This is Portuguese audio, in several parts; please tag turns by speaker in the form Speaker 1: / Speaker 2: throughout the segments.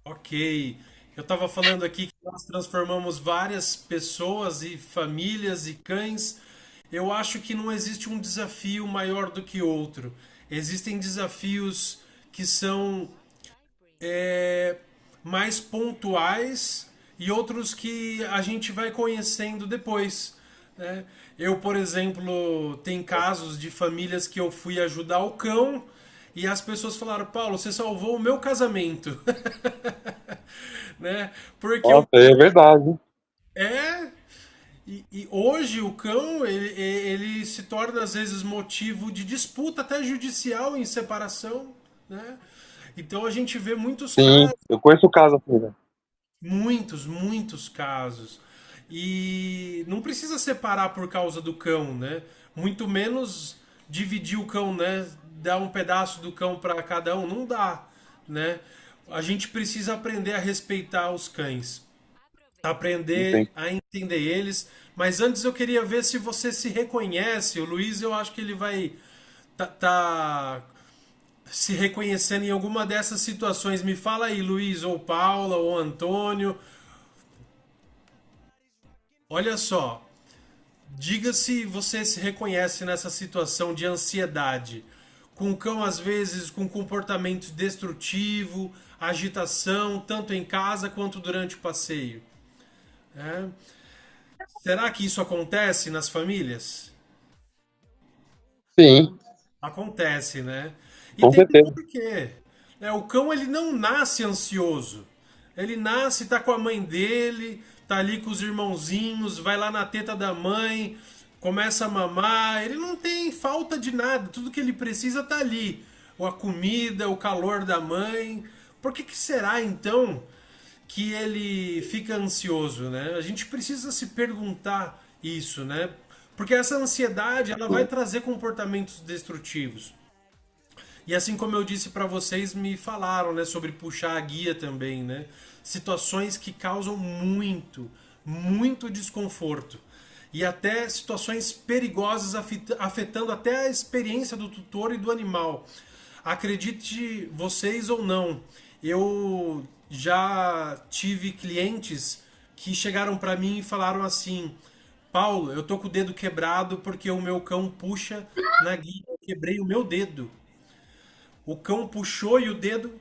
Speaker 1: Ok. Eu estava falando aqui que nós transformamos várias pessoas e famílias e cães. Eu acho que não existe um desafio maior do que outro. Existem desafios que são é, mais pontuais e outros que a gente vai conhecendo depois, né? Eu, por exemplo, tem casos de famílias que eu fui ajudar o cão e as pessoas falaram: Paulo, você salvou o meu casamento. Né? Porque o
Speaker 2: Nossa, é verdade.
Speaker 1: é e hoje o cão ele se torna às vezes motivo de disputa até judicial em separação, né? Então a gente vê muitos
Speaker 2: Sim,
Speaker 1: casos,
Speaker 2: eu conheço o caso assim, né?
Speaker 1: muitos casos. E não precisa separar por causa do cão, né? Muito menos dividir o cão, né? Dar um pedaço do cão para cada um, não dá, né? A gente precisa aprender a respeitar os cães, aprender
Speaker 2: Sim.
Speaker 1: a entender eles. Mas antes eu queria ver se você se reconhece. O Luiz, eu acho que ele vai tá se reconhecendo em alguma dessas situações. Me fala aí, Luiz, ou Paula, ou Antônio. Olha só, diga se você se reconhece nessa situação de ansiedade. Com o cão, às vezes, com comportamento destrutivo, agitação, tanto em casa quanto durante o passeio. É. Será que isso acontece nas famílias?
Speaker 2: Sim,
Speaker 1: Acontece, né? E
Speaker 2: com
Speaker 1: tem um
Speaker 2: certeza.
Speaker 1: porquê. O cão ele não nasce ansioso. Ele nasce, tá com a mãe dele, tá ali com os irmãozinhos, vai lá na teta da mãe, começa a mamar. Ele não tem falta de nada. Tudo que ele precisa tá ali. A comida, o calor da mãe. Por que será então que ele fica ansioso, né? A gente precisa se perguntar isso, né? Porque essa ansiedade ela vai
Speaker 2: Sim.
Speaker 1: trazer comportamentos destrutivos. E assim como eu disse para vocês, me falaram, né, sobre puxar a guia também, né? Situações que causam muito desconforto. E até situações perigosas afetando até a experiência do tutor e do animal. Acredite vocês ou não, eu já tive clientes que chegaram para mim e falaram assim: Paulo, eu tô com o dedo quebrado porque o meu cão puxa na guia, eu quebrei o meu dedo. O cão puxou e o dedo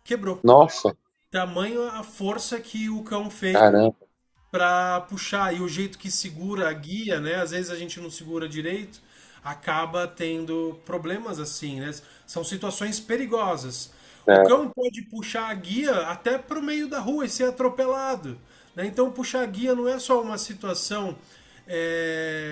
Speaker 1: quebrou.
Speaker 2: Nossa,
Speaker 1: Tamanho a força que o cão fez
Speaker 2: caramba.
Speaker 1: para puxar e o jeito que segura a guia, né? Às vezes a gente não segura direito, acaba tendo problemas assim, né? São situações perigosas. O
Speaker 2: É,
Speaker 1: cão pode puxar a guia até para o meio da rua e ser atropelado, né? Então puxar a guia não é só uma situação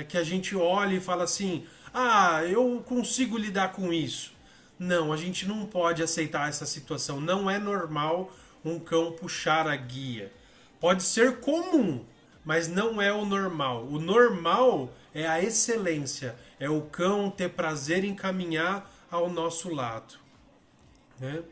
Speaker 1: que a gente olha e fala assim, ah, eu consigo lidar com isso. Não, a gente não pode aceitar essa situação. Não é normal um cão puxar a guia. Pode ser comum, mas não é o normal. O normal é a excelência, é o cão ter prazer em caminhar ao nosso lado, né?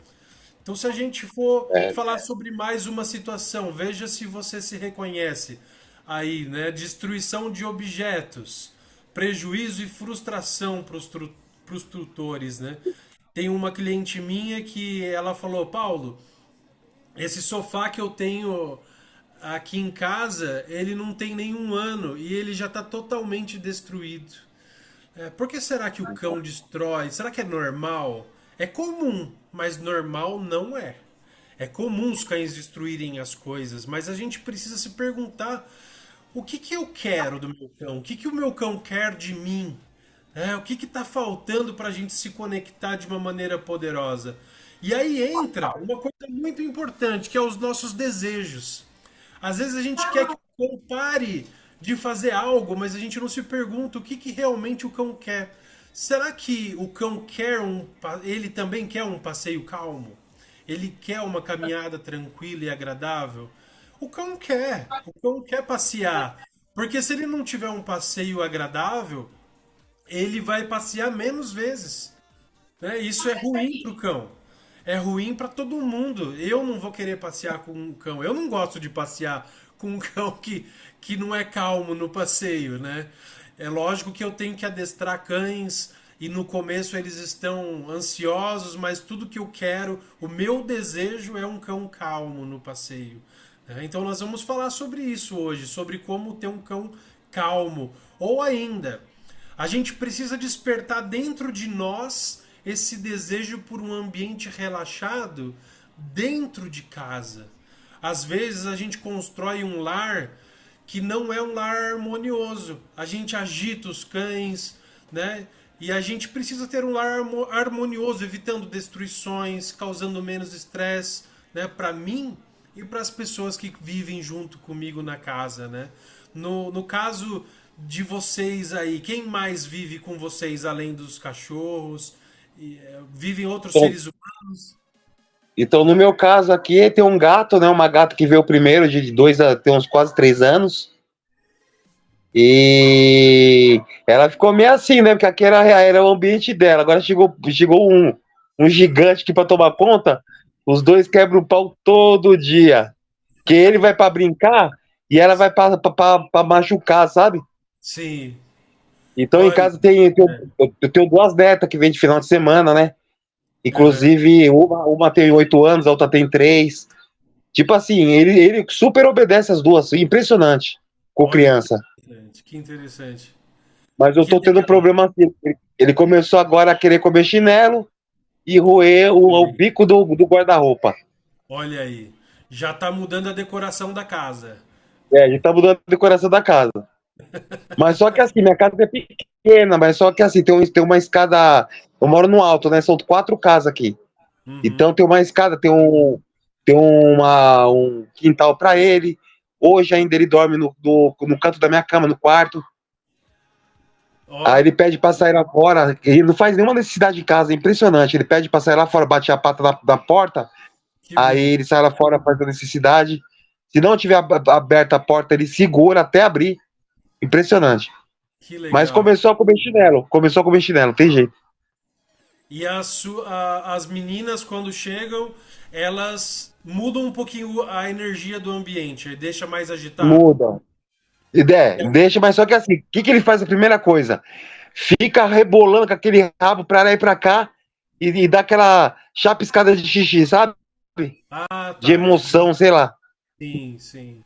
Speaker 1: Então, se a gente for
Speaker 2: é,
Speaker 1: falar sobre mais uma situação, veja se você se reconhece aí, né? Destruição de objetos, prejuízo e frustração para os tutores, né? Tem uma cliente minha que ela falou, Paulo, esse sofá que eu tenho aqui em casa, ele não tem nenhum ano e ele já está totalmente destruído. Por que será que o cão destrói? Será que é normal? É comum, mas normal não é. É comum os cães destruírem as coisas, mas a gente precisa se perguntar o que que eu quero do meu cão? O que que o meu cão quer de mim? O que está faltando para a gente se conectar de uma maneira poderosa? E aí entra uma coisa muito importante, que é os nossos desejos. Às vezes a gente quer que o cão pare de fazer algo, mas a gente não se pergunta o que, que realmente o cão quer. Será que o cão quer ele também quer um passeio calmo? Ele quer uma caminhada tranquila e agradável? O cão quer passear. Porque se ele não tiver um passeio agradável, ele vai passear menos vezes, né? Isso é ruim para o cão. É ruim para todo mundo. Eu não vou querer passear com um cão. Eu não gosto de passear com um cão que não é calmo no passeio, né? É lógico que eu tenho que adestrar cães e no começo eles estão ansiosos, mas tudo que eu quero, o meu desejo é um cão calmo no passeio. Né? Então nós vamos falar sobre isso hoje, sobre como ter um cão calmo. Ou ainda, a gente precisa despertar dentro de nós esse desejo por um ambiente relaxado dentro de casa. Às vezes a gente constrói um lar que não é um lar harmonioso. A gente agita os cães, né? E a gente precisa ter um lar harmonioso, evitando destruições, causando menos estresse, né? Para mim e para as pessoas que vivem junto comigo na casa, né? No caso de vocês aí, quem mais vive com vocês além dos cachorros? Vivem outros
Speaker 2: Então,
Speaker 1: seres humanos?
Speaker 2: então, no meu caso aqui, tem um gato, né? Uma gata que veio primeiro, de dois a tem uns quase 3 anos. E ela ficou meio assim, né? Porque aqui era o ambiente dela. Agora chegou um gigante aqui para tomar conta. Os dois quebram o pau todo dia. Que ele vai para brincar e ela vai para machucar, sabe?
Speaker 1: Sim.
Speaker 2: Então em
Speaker 1: Olha,
Speaker 2: casa eu tenho duas netas que vêm de final de semana, né?
Speaker 1: aham.
Speaker 2: Inclusive, uma tem 8 anos, a outra tem 3. Tipo assim, ele super obedece as duas. Impressionante com
Speaker 1: Olha que
Speaker 2: criança.
Speaker 1: interessante, que interessante.
Speaker 2: Mas eu
Speaker 1: Que
Speaker 2: tô tendo um
Speaker 1: legal.
Speaker 2: problema assim. Ele começou agora a querer comer chinelo e roer o bico do guarda-roupa.
Speaker 1: Olha aí. Já tá mudando a decoração da casa.
Speaker 2: É, a gente tá mudando a decoração da casa. Mas só que assim, minha casa é pequena, mas só que assim, tem uma escada. Eu moro no alto, né? São 4 casas aqui.
Speaker 1: Uhum.
Speaker 2: Então tem uma escada, um quintal para ele. Hoje ainda ele dorme no canto da minha cama, no quarto. Aí
Speaker 1: Ó,
Speaker 2: ele pede pra sair lá fora. Ele não faz nenhuma necessidade de casa, é impressionante. Ele pede pra sair lá fora, bate a pata da porta.
Speaker 1: que
Speaker 2: Aí
Speaker 1: bonitinho.
Speaker 2: ele sai lá fora, faz a necessidade. Se não tiver aberta a porta, ele segura até abrir. Impressionante.
Speaker 1: Que
Speaker 2: Mas
Speaker 1: legal.
Speaker 2: começou a comer chinelo. Começou a comer chinelo, tem jeito.
Speaker 1: E as meninas, quando chegam, elas mudam um pouquinho a energia do ambiente, deixa mais agitado.
Speaker 2: Muda. Deixa, mas só que assim, o que ele faz a primeira coisa? Fica rebolando com aquele rabo pra lá e pra cá e dá aquela chapiscada de xixi, sabe?
Speaker 1: Ah,
Speaker 2: De
Speaker 1: tá.
Speaker 2: emoção, sei lá.
Speaker 1: Sim, sim.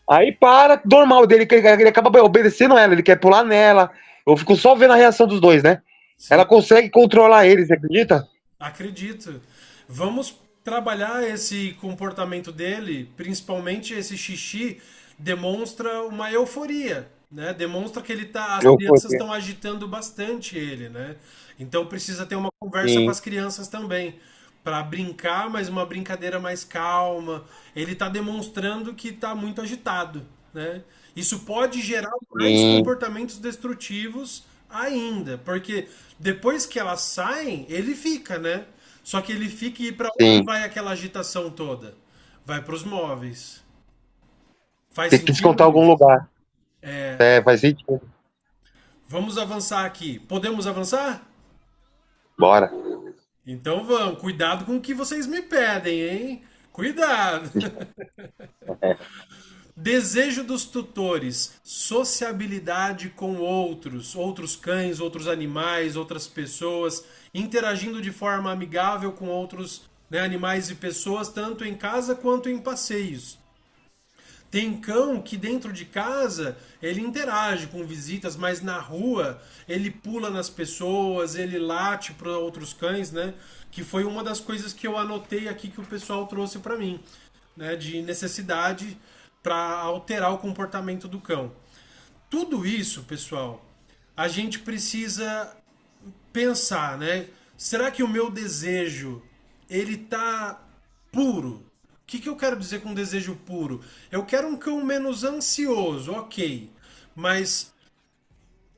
Speaker 2: Aí para, normal dele, que ele acaba obedecendo ela, ele quer pular nela. Eu fico só vendo a reação dos dois, né?
Speaker 1: Sim.
Speaker 2: Ela consegue controlar ele, você acredita?
Speaker 1: Acredito. Vamos trabalhar esse comportamento dele, principalmente esse xixi, demonstra uma euforia, né? Demonstra que as
Speaker 2: Eu fui.
Speaker 1: crianças estão agitando bastante ele, né? Então precisa ter uma conversa com
Speaker 2: Sim,
Speaker 1: as crianças também, para brincar, mas uma brincadeira mais calma. Ele está demonstrando que está muito agitado, né? Isso pode gerar mais
Speaker 2: sim,
Speaker 1: comportamentos destrutivos ainda, porque depois que elas saem, ele fica, né? Só que ele fica e para onde
Speaker 2: sim.
Speaker 1: vai aquela agitação toda? Vai para os móveis. Faz
Speaker 2: Tem que
Speaker 1: sentido
Speaker 2: descontar algum
Speaker 1: isso?
Speaker 2: lugar. É, faz sentido.
Speaker 1: Vamos avançar aqui. Podemos avançar?
Speaker 2: Bora.
Speaker 1: Então vamos. Cuidado com o que vocês me pedem, hein? Cuidado. Desejo dos tutores, sociabilidade com outros cães, outros animais, outras pessoas, interagindo de forma amigável com outros, né, animais e pessoas, tanto em casa quanto em passeios. Tem cão que dentro de casa ele interage com visitas, mas na rua ele pula nas pessoas, ele late para outros cães, né? Que foi uma das coisas que eu anotei aqui que o pessoal trouxe para mim, né? De necessidade para alterar o comportamento do cão. Tudo isso, pessoal, a gente precisa pensar, né? Será que o meu desejo ele tá puro? O que eu quero dizer com desejo puro? Eu quero um cão menos ansioso, ok. Mas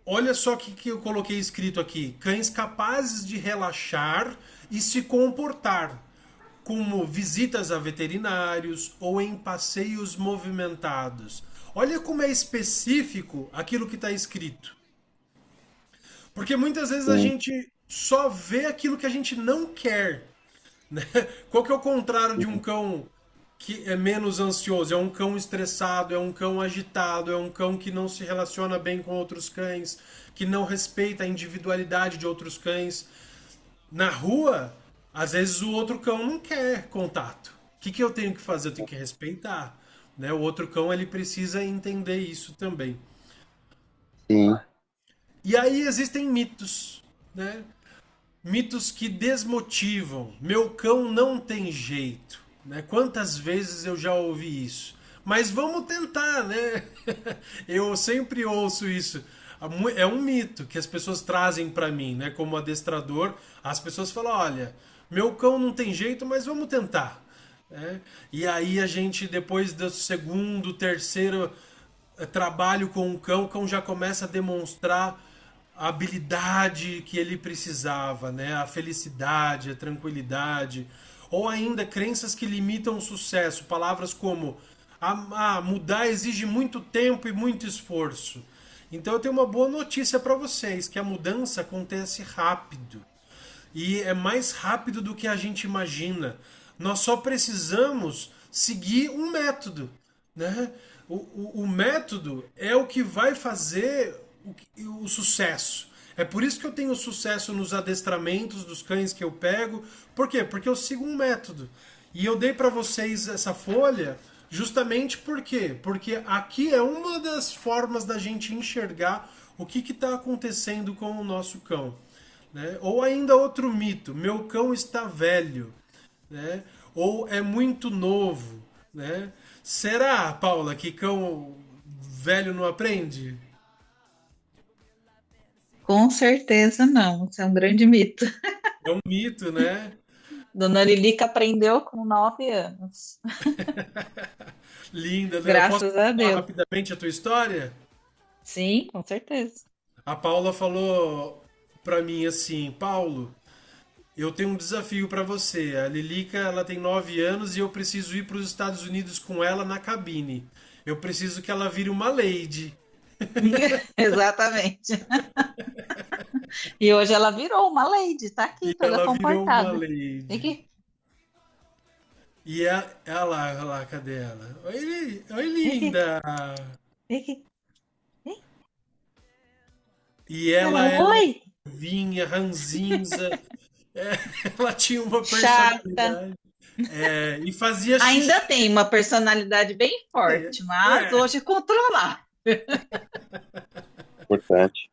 Speaker 1: olha só o que eu coloquei escrito aqui: cães capazes de relaxar e se comportar, como visitas a veterinários ou em passeios movimentados. Olha como é específico aquilo que está escrito. Porque muitas vezes a
Speaker 2: Sim.
Speaker 1: gente só vê aquilo que a gente não quer. Né? Qual que é o contrário de um cão que é menos ansioso, é um cão estressado, é um cão agitado, é um cão que não se relaciona bem com outros cães, que não respeita a individualidade de outros cães. Na rua, às vezes o outro cão não quer contato. O que eu tenho que fazer? Eu tenho que respeitar. Né? O outro cão ele precisa entender isso também.
Speaker 2: Sim.
Speaker 1: E aí existem mitos, né? Mitos que desmotivam. Meu cão não tem jeito. Né? Quantas vezes eu já ouvi isso? Mas vamos tentar, né? Eu sempre ouço isso. É um mito que as pessoas trazem para mim, né? Como adestrador, as pessoas falam: olha, meu cão não tem jeito, mas vamos tentar. Né? E aí a gente, depois do segundo, terceiro trabalho com o cão já começa a demonstrar a habilidade que ele precisava, né? A felicidade, a tranquilidade, ou ainda crenças que limitam o sucesso, palavras como mudar exige muito tempo e muito esforço. Então eu tenho uma boa notícia para vocês, que a mudança acontece rápido. E é mais rápido do que a gente imagina. Nós só precisamos seguir um método, né? O método é o que vai fazer o sucesso. É por isso que eu tenho sucesso nos adestramentos dos cães que eu pego. Por quê? Porque eu sigo um método. E eu dei para vocês essa folha justamente por quê? Porque aqui é uma das formas da gente enxergar o que está acontecendo com o nosso cão. Né? Ou ainda outro mito: meu cão está velho. Né? Ou é muito novo. Né? Será, Paula, que cão velho não aprende?
Speaker 3: Com certeza não, isso é um grande mito.
Speaker 1: É um mito, né?
Speaker 3: Dona Lilica aprendeu com 9 anos.
Speaker 1: Linda, né? Eu posso
Speaker 3: Graças a
Speaker 1: contar
Speaker 3: Deus.
Speaker 1: rapidamente a tua história?
Speaker 3: Sim, com certeza.
Speaker 1: A Paula falou pra mim assim: Paulo, eu tenho um desafio pra você. A Lilica, ela tem 9 anos e eu preciso ir para os Estados Unidos com ela na cabine. Eu preciso que ela vire uma lady.
Speaker 3: Exatamente. E hoje ela virou uma lady, tá
Speaker 1: E
Speaker 3: aqui toda
Speaker 1: ela virou uma
Speaker 3: comportada. Tem
Speaker 1: lady.
Speaker 3: que.
Speaker 1: E olha lá, cadê ela? Oi, oi,
Speaker 3: Tem que.
Speaker 1: linda!
Speaker 3: Tem que.
Speaker 1: E ela
Speaker 3: Ela,
Speaker 1: era
Speaker 3: oi,
Speaker 1: vinha, ranzinza, é, ela tinha uma
Speaker 3: chata.
Speaker 1: personalidade. E fazia
Speaker 3: Ainda
Speaker 1: xixi.
Speaker 3: tem uma personalidade bem forte, mas
Speaker 1: É,
Speaker 3: hoje controlar.
Speaker 2: Importante.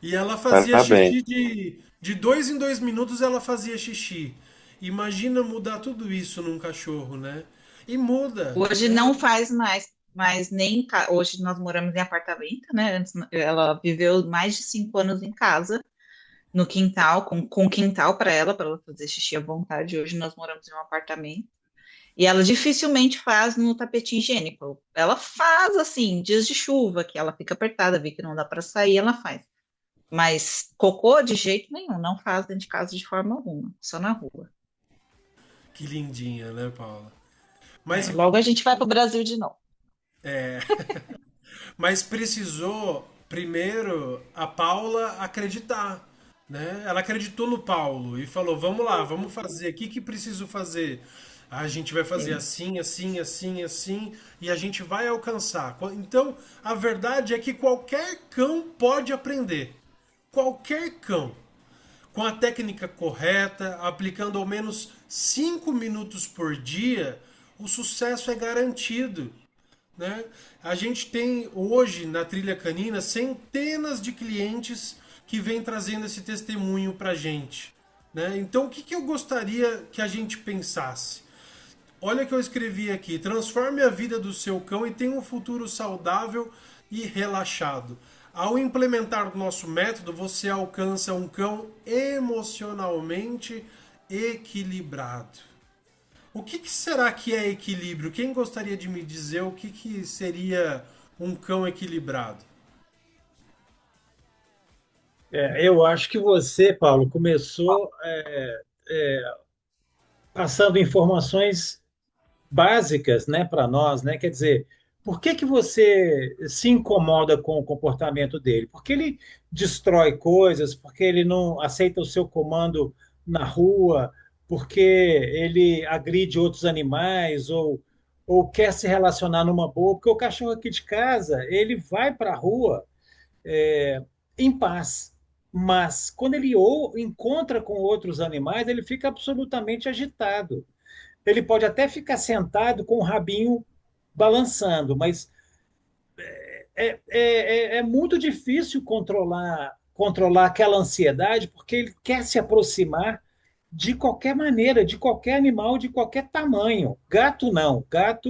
Speaker 1: e ela fazia
Speaker 2: Parabéns.
Speaker 1: xixi de 2 em 2 minutos, ela fazia xixi. Imagina mudar tudo isso num cachorro, né? E muda,
Speaker 3: Hoje
Speaker 1: né?
Speaker 3: não faz mais, mas nem hoje nós moramos em apartamento, né? Antes ela viveu mais de 5 anos em casa, no quintal, com quintal para ela fazer xixi à vontade. Hoje nós moramos em um apartamento. E ela dificilmente faz no tapete higiênico. Ela faz assim, dias de chuva, que ela fica apertada, vê que não dá para sair, ela faz. Mas cocô de jeito nenhum, não faz dentro de casa de forma alguma, só na rua.
Speaker 1: Que lindinha, né, Paula?
Speaker 3: É,
Speaker 1: Mas,
Speaker 3: logo a gente vai para o Brasil de novo.
Speaker 1: mas precisou primeiro a Paula acreditar, né? Ela acreditou no Paulo e falou: "Vamos lá, vamos fazer. O que que preciso fazer? A gente vai fazer
Speaker 3: Sim.
Speaker 1: assim, assim, assim, assim e a gente vai alcançar." Então, a verdade é que qualquer cão pode aprender. Qualquer cão, com a técnica correta, aplicando ao menos 5 minutos por dia, o sucesso é garantido. Né? A gente tem hoje na Trilha Canina centenas de clientes que vêm trazendo esse testemunho para a gente. Né? Então, o que eu gostaria que a gente pensasse? Olha o que eu escrevi aqui: transforme a vida do seu cão e tenha um futuro saudável e relaxado. Ao implementar o nosso método, você alcança um cão emocionalmente equilibrado. O que será que é equilíbrio? Quem gostaria de me dizer o que seria um cão equilibrado?
Speaker 4: Eu acho que você, Paulo, começou passando informações básicas, né, para nós, né? Quer dizer, por que que você se incomoda com o comportamento dele? Porque ele destrói coisas, porque ele não aceita o seu comando na rua, porque ele agride outros animais, ou quer se relacionar numa boa, porque o cachorro aqui de casa, ele vai para a rua é, em paz. Mas quando ele ou encontra com outros animais, ele fica absolutamente agitado. Ele pode até ficar sentado com o rabinho balançando, mas é muito difícil controlar aquela ansiedade, porque ele quer se aproximar de qualquer maneira, de qualquer animal, de qualquer tamanho. Gato não, gato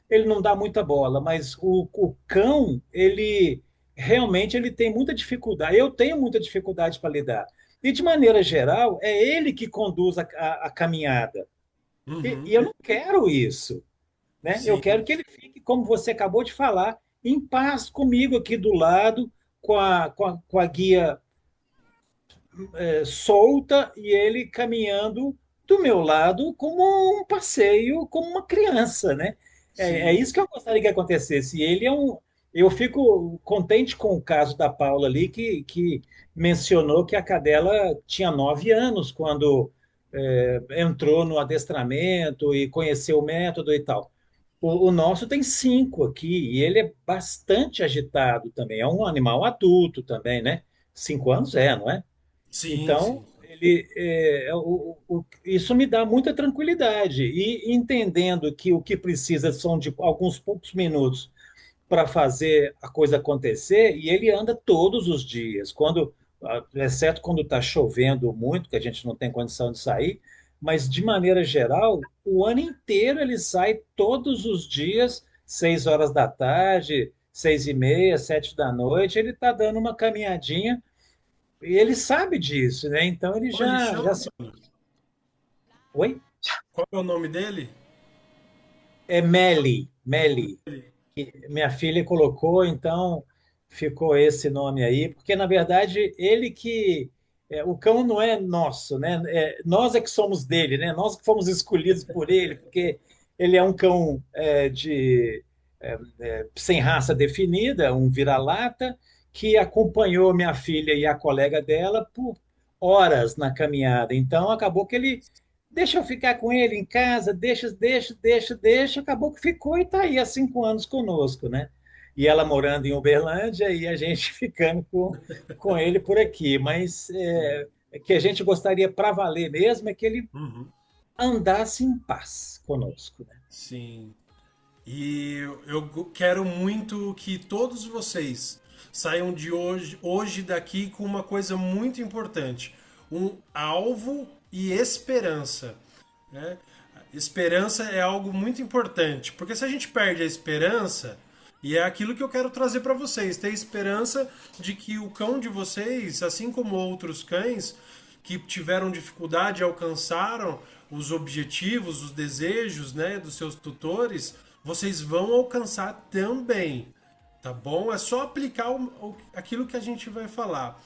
Speaker 4: ele não dá muita bola, mas o cão, ele realmente ele tem muita dificuldade. Eu tenho muita dificuldade para lidar. E de maneira geral, é ele que conduz a caminhada. E eu
Speaker 1: Uhum.
Speaker 4: não quero isso, né? Eu quero
Speaker 1: Sim,
Speaker 4: que ele fique, como você acabou de falar, em paz comigo aqui do lado, com a guia solta e ele caminhando do meu lado como um passeio, como uma criança, né? É
Speaker 1: sim.
Speaker 4: isso que eu gostaria que acontecesse. E ele é um. Eu fico contente com o caso da Paula ali, que mencionou que a cadela tinha 9 anos quando entrou no adestramento e conheceu o método e tal. O nosso tem 5 aqui e ele é bastante agitado também. É um animal adulto também, né? 5 anos não é?
Speaker 1: Sim,
Speaker 4: Então,
Speaker 1: sim.
Speaker 4: isso me dá muita tranquilidade. E entendendo que o que precisa são de alguns poucos minutos para fazer a coisa acontecer, e ele anda todos os dias, exceto quando está chovendo muito, que a gente não tem condição de sair, mas de maneira geral, o ano inteiro ele sai todos os dias, 6 horas da tarde, 6h30, 7 da noite, ele está dando uma caminhadinha e ele sabe disso, né? Então ele
Speaker 1: Como ele
Speaker 4: já
Speaker 1: chama,
Speaker 4: se.
Speaker 1: mano?
Speaker 4: Oi?
Speaker 1: Qual é o nome dele?
Speaker 4: É Melly, Melly, que minha filha colocou, então ficou esse nome aí, porque na verdade ele que. O cão não é nosso, né? Nós é que somos dele, né? Nós que fomos escolhidos por ele, porque ele é um cão sem raça definida, um vira-lata, que acompanhou minha filha e a colega dela por horas na caminhada. Então, acabou que ele deixa eu ficar com ele em casa, deixa, acabou que ficou e está aí há 5 anos conosco, né? E ela morando em Uberlândia e a gente ficando com ele por aqui. Mas que a gente gostaria para valer mesmo é que ele
Speaker 1: Uhum.
Speaker 4: andasse em paz conosco, né?
Speaker 1: Sim. E eu quero muito que todos vocês saiam de hoje daqui com uma coisa muito importante: um alvo e esperança, né? Esperança é algo muito importante, porque se a gente perde a esperança, e é aquilo que eu quero trazer para vocês, ter esperança de que o cão de vocês, assim como outros cães que tiveram dificuldade e alcançaram os objetivos, os desejos, né, dos seus tutores, vocês vão alcançar também, tá bom? É só aplicar aquilo que a gente vai falar.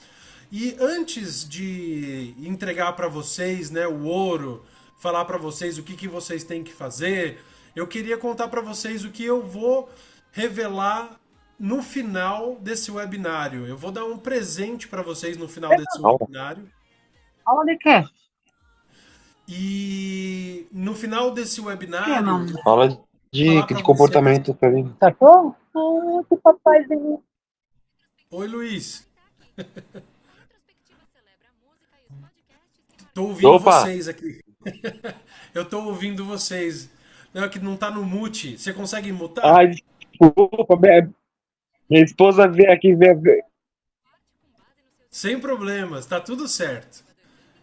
Speaker 1: E antes de entregar para vocês, né, o ouro, falar para vocês o que vocês têm que fazer, eu queria contar para vocês o que eu vou revelar no final desse webinário. Eu vou dar um presente para vocês no final desse
Speaker 2: Aula,
Speaker 1: webinário.
Speaker 5: Aula de quê?
Speaker 1: E no final desse
Speaker 5: Que,
Speaker 1: webinário,
Speaker 5: mamãe?
Speaker 1: eu vou
Speaker 2: aula
Speaker 1: falar
Speaker 2: de
Speaker 1: para vocês.
Speaker 2: comportamento felino.
Speaker 5: Cachorro? Ah, que papaizinho.
Speaker 1: Oi, Luiz. Tô ouvindo
Speaker 2: Opa!
Speaker 1: vocês aqui. Eu tô ouvindo vocês. Não, é que não tá no mute. Você consegue mutar?
Speaker 2: Ai, desculpa, minha esposa veio aqui ver.
Speaker 1: Sem problemas, tá tudo certo.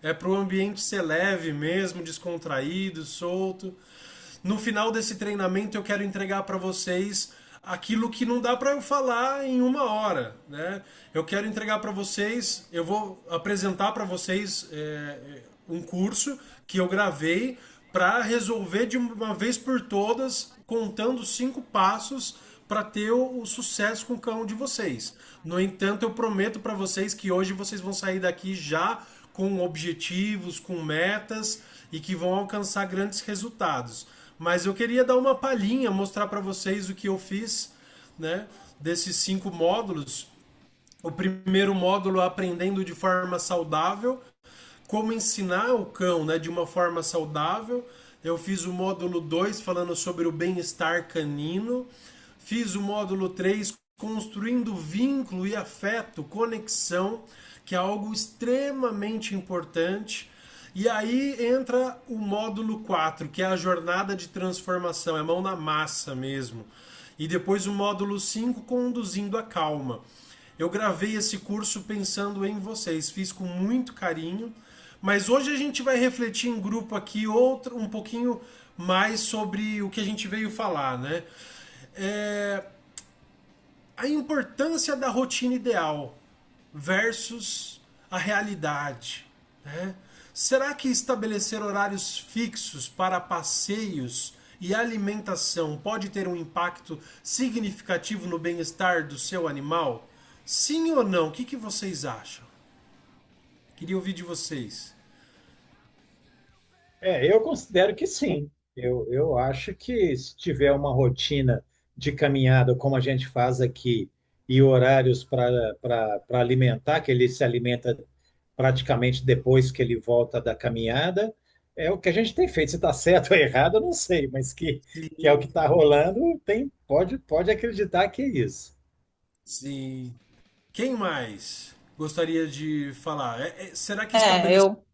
Speaker 1: É pro ambiente ser leve mesmo, descontraído, solto. No final desse treinamento eu quero entregar para vocês aquilo que não dá para eu falar em uma hora, né? Eu quero entregar para vocês, eu vou apresentar para vocês um curso que eu gravei para resolver de uma vez por todas, contando 5 passos para ter o sucesso com o cão de vocês. No entanto, eu prometo para vocês que hoje vocês vão sair daqui já com objetivos, com metas e que vão alcançar grandes resultados. Mas eu queria dar uma palhinha, mostrar para vocês o que eu fiz, né, desses 5 módulos. O primeiro módulo, aprendendo de forma saudável, como ensinar o cão, né, de uma forma saudável. Eu fiz o módulo 2 falando sobre o bem-estar canino. Fiz o módulo 3 construindo vínculo e afeto, conexão, que é algo extremamente importante. E aí entra o módulo 4, que é a jornada de transformação, é mão na massa mesmo. E depois o módulo 5, conduzindo a calma. Eu gravei esse curso pensando em vocês, fiz com muito carinho, mas hoje a gente vai refletir em grupo aqui um pouquinho mais sobre o que a gente veio falar, né? A importância da rotina ideal versus a realidade, né? Será que estabelecer horários fixos para passeios e alimentação pode ter um impacto significativo no bem-estar do seu animal? Sim ou não? O que vocês acham? Queria ouvir de vocês.
Speaker 4: Eu considero que sim. Eu acho que se tiver uma rotina de caminhada, como a gente faz aqui, e horários para alimentar, que ele se alimenta praticamente depois que ele volta da caminhada, é o que a gente tem feito. Se está certo ou errado, eu não sei, mas que é o que
Speaker 1: Sim,
Speaker 4: está rolando, pode acreditar que é isso.
Speaker 1: sim. Quem mais gostaria de falar? Será que
Speaker 3: É,
Speaker 1: estabelecer.
Speaker 3: eu.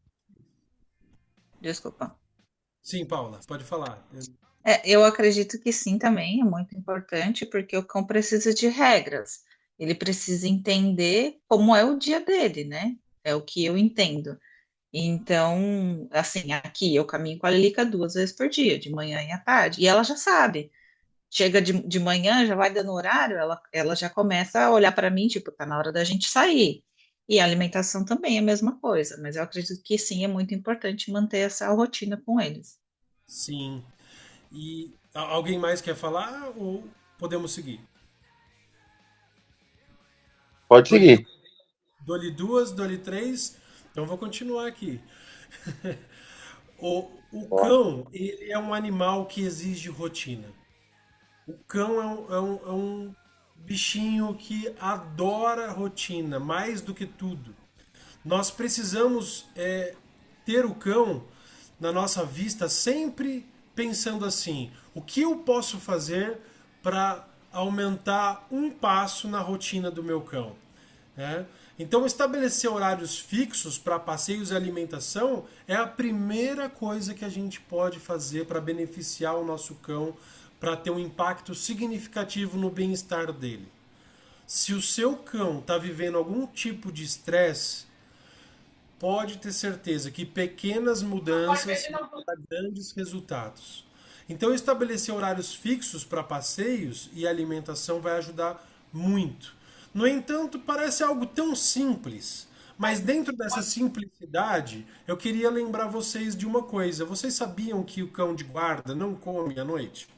Speaker 3: Desculpa.
Speaker 1: Sim, Paula, pode falar.
Speaker 3: Eu acredito que sim também, é muito importante, porque o cão precisa de regras. Ele precisa entender como é o dia dele, né? É o que eu entendo. Então, assim, aqui eu caminho com a Lilica 2 vezes por dia, de manhã e à tarde, e ela já sabe. Chega de manhã, já vai dando horário, ela já começa a olhar para mim, tipo, tá na hora da gente sair. E a alimentação também é a mesma coisa, mas eu acredito que sim, é muito importante manter essa rotina com eles.
Speaker 1: Sim. E alguém mais quer falar ou podemos seguir?
Speaker 2: Pode
Speaker 1: Dole,
Speaker 2: seguir.
Speaker 1: dole duas, dole três. Então vou continuar aqui. O cão, ele é um animal que exige rotina. O cão é um bichinho que adora rotina, mais do que tudo. Nós precisamos ter o cão na nossa vista sempre pensando assim: o que eu posso fazer para aumentar um passo na rotina do meu cão? Né? Então, estabelecer horários fixos para passeios e alimentação é a primeira coisa que a gente pode fazer para beneficiar o nosso cão, para ter um impacto significativo no bem-estar dele. Se o seu cão está vivendo algum tipo de estresse, pode ter certeza que pequenas mudanças vão dar grandes resultados. Então, estabelecer horários fixos para passeios e alimentação vai ajudar muito. No entanto, parece algo tão simples, mas dentro dessa simplicidade, eu queria lembrar vocês de uma coisa. Vocês sabiam que o cão de guarda não come à noite?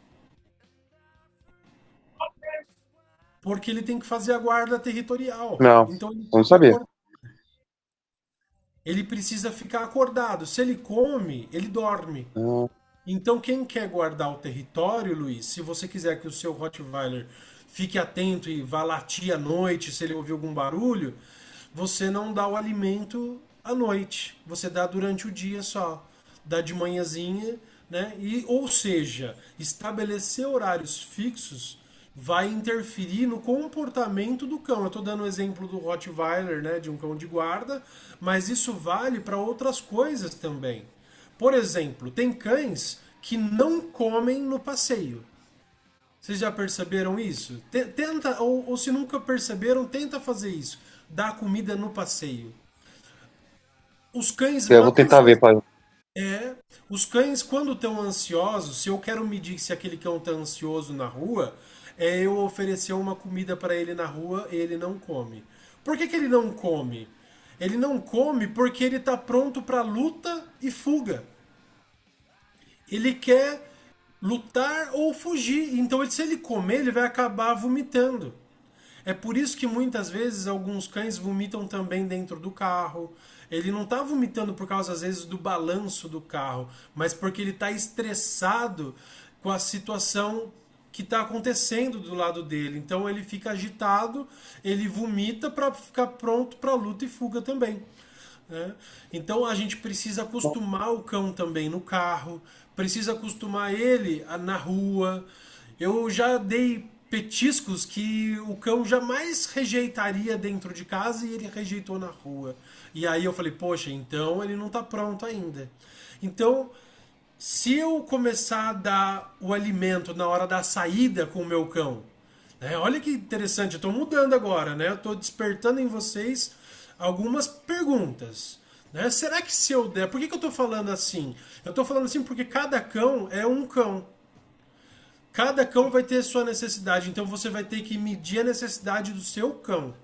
Speaker 1: Porque ele tem que fazer a guarda territorial.
Speaker 2: Não,
Speaker 1: Então, ele
Speaker 2: não
Speaker 1: fica
Speaker 2: sabia.
Speaker 1: ele precisa ficar acordado. Se ele come, ele dorme.
Speaker 2: Hum,
Speaker 1: Então, quem quer guardar o território, Luiz, se você quiser que o seu Rottweiler fique atento e vá latir à noite se ele ouvir algum barulho, você não dá o alimento à noite. Você dá durante o dia só. Dá de manhãzinha, né? Ou seja, estabelecer horários fixos vai interferir no comportamento do cão. Eu estou dando o exemplo do Rottweiler, né, de um cão de guarda, mas isso vale para outras coisas também. Por exemplo, tem cães que não comem no passeio. Vocês já perceberam isso? Tenta, ou se nunca perceberam, tenta fazer isso. Dar comida no passeio. Os cães
Speaker 2: eu vou
Speaker 1: matam
Speaker 2: tentar ver,
Speaker 1: fome.
Speaker 2: pai.
Speaker 1: Os cães, quando estão ansiosos, se eu quero medir se aquele cão está ansioso na rua, é eu oferecer uma comida para ele na rua e ele não come. Por que ele não come? Ele não come porque ele está pronto para luta e fuga. Ele quer lutar ou fugir. Então, se ele comer, ele vai acabar vomitando. É por isso que muitas vezes alguns cães vomitam também dentro do carro. Ele não está vomitando por causa, às vezes, do balanço do carro, mas porque ele está estressado com a situação que está acontecendo do lado dele. Então ele fica agitado, ele vomita para ficar pronto para luta e fuga também. né? Então a gente precisa acostumar o cão também no carro, precisa acostumar ele na rua. Eu já dei petiscos que o cão jamais rejeitaria dentro de casa e ele rejeitou na rua. E aí eu falei, poxa, então ele não está pronto ainda. Então, se eu começar a dar o alimento na hora da saída com o meu cão, né? Olha que interessante, eu estou mudando agora, né? Eu estou despertando em vocês algumas perguntas. Né? Será que se eu der. Por que eu estou falando assim? Eu estou falando assim porque cada cão é um cão. Cada cão vai ter sua necessidade, então você vai ter que medir a necessidade do seu cão.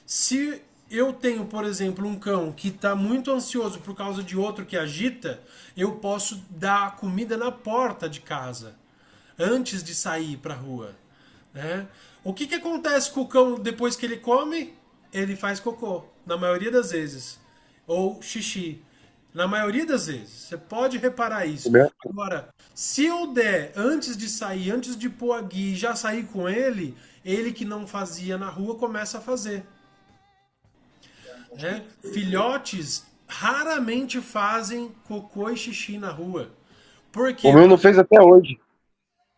Speaker 1: Se eu tenho, por exemplo, um cão que está muito ansioso por causa de outro que agita, eu posso dar comida na porta de casa, antes de sair para a rua. Né? O que acontece com o cão depois que ele come? Ele faz cocô, na maioria das vezes. Ou xixi. Na maioria das vezes. Você pode reparar isso. Agora, se eu der antes de sair, antes de pôr a guia e já sair com ele, ele que não fazia na rua começa a fazer. Né? Filhotes raramente fazem cocô e xixi na rua. Por quê?
Speaker 2: O meu não fez até hoje.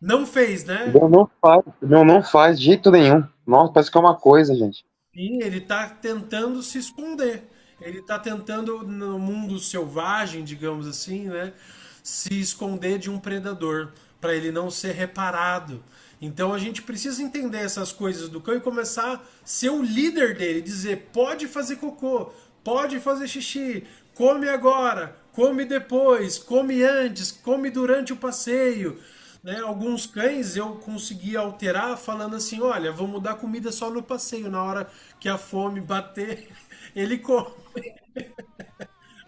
Speaker 1: Não fez, né?
Speaker 2: O meu não faz de jeito nenhum. Nossa, parece que é uma coisa, gente.
Speaker 1: Sim, ele está tentando se esconder. Ele está tentando, no mundo selvagem, digamos assim, né, se esconder de um predador, para ele não ser reparado. Então a gente precisa entender essas coisas do cão e começar a ser o líder dele, dizer, pode fazer cocô, pode fazer xixi, come agora, come depois, come antes, come durante o passeio. Né? Alguns cães eu consegui alterar falando assim, olha, vamos dar comida só no passeio, na hora que a fome bater, ele come.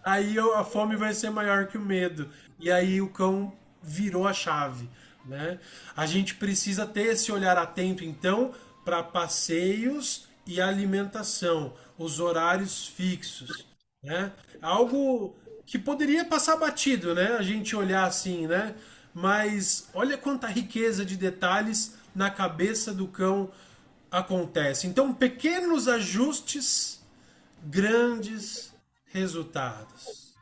Speaker 1: Aí a fome vai ser maior que o medo. E aí o cão virou a chave. Né? A gente precisa ter esse olhar atento, então, para passeios e alimentação, os horários fixos. Né? Algo que poderia passar batido, né? A gente olhar assim, né? Mas olha quanta riqueza de detalhes na cabeça do cão acontece. Então, pequenos ajustes, grandes resultados.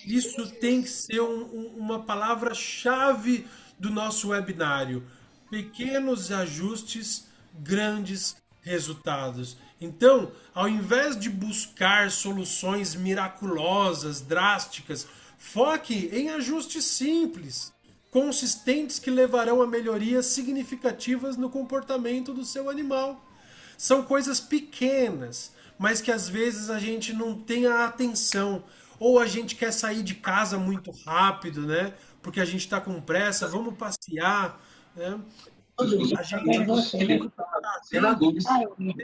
Speaker 1: Isso tem que ser uma palavra-chave do nosso webinário. Pequenos ajustes, grandes resultados. Então, ao invés de buscar soluções miraculosas, drásticas, foque em ajustes simples, consistentes que levarão a melhorias significativas no comportamento do seu animal. São coisas pequenas, mas que às vezes a gente não tem a atenção. Ou a gente quer sair de casa muito rápido, né? Porque a gente está com pressa, vamos passear. Né? A gente
Speaker 6: senadores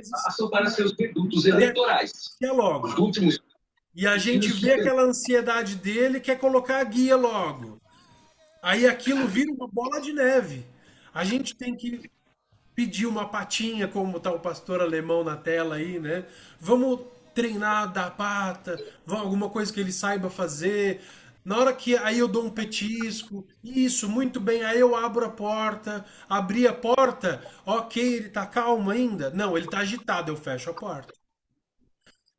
Speaker 6: passam para seus redutos eleitorais.
Speaker 1: Quer logo. E a gente vê aquela ansiedade dele, quer colocar a guia logo. Aí aquilo vira uma bola de neve. A gente tem que pedir uma patinha, como tá o pastor alemão na tela aí, né? Vamos treinar da pata, alguma coisa que ele saiba fazer. Na hora que aí eu dou um petisco, isso, muito bem, aí eu abro a porta, abri a porta, ok, ele tá calmo ainda? Não, ele tá agitado, eu fecho a porta.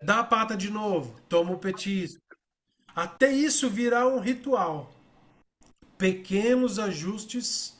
Speaker 1: Dá a pata de novo, toma o petisco. Até isso virar um ritual. Pequenos ajustes,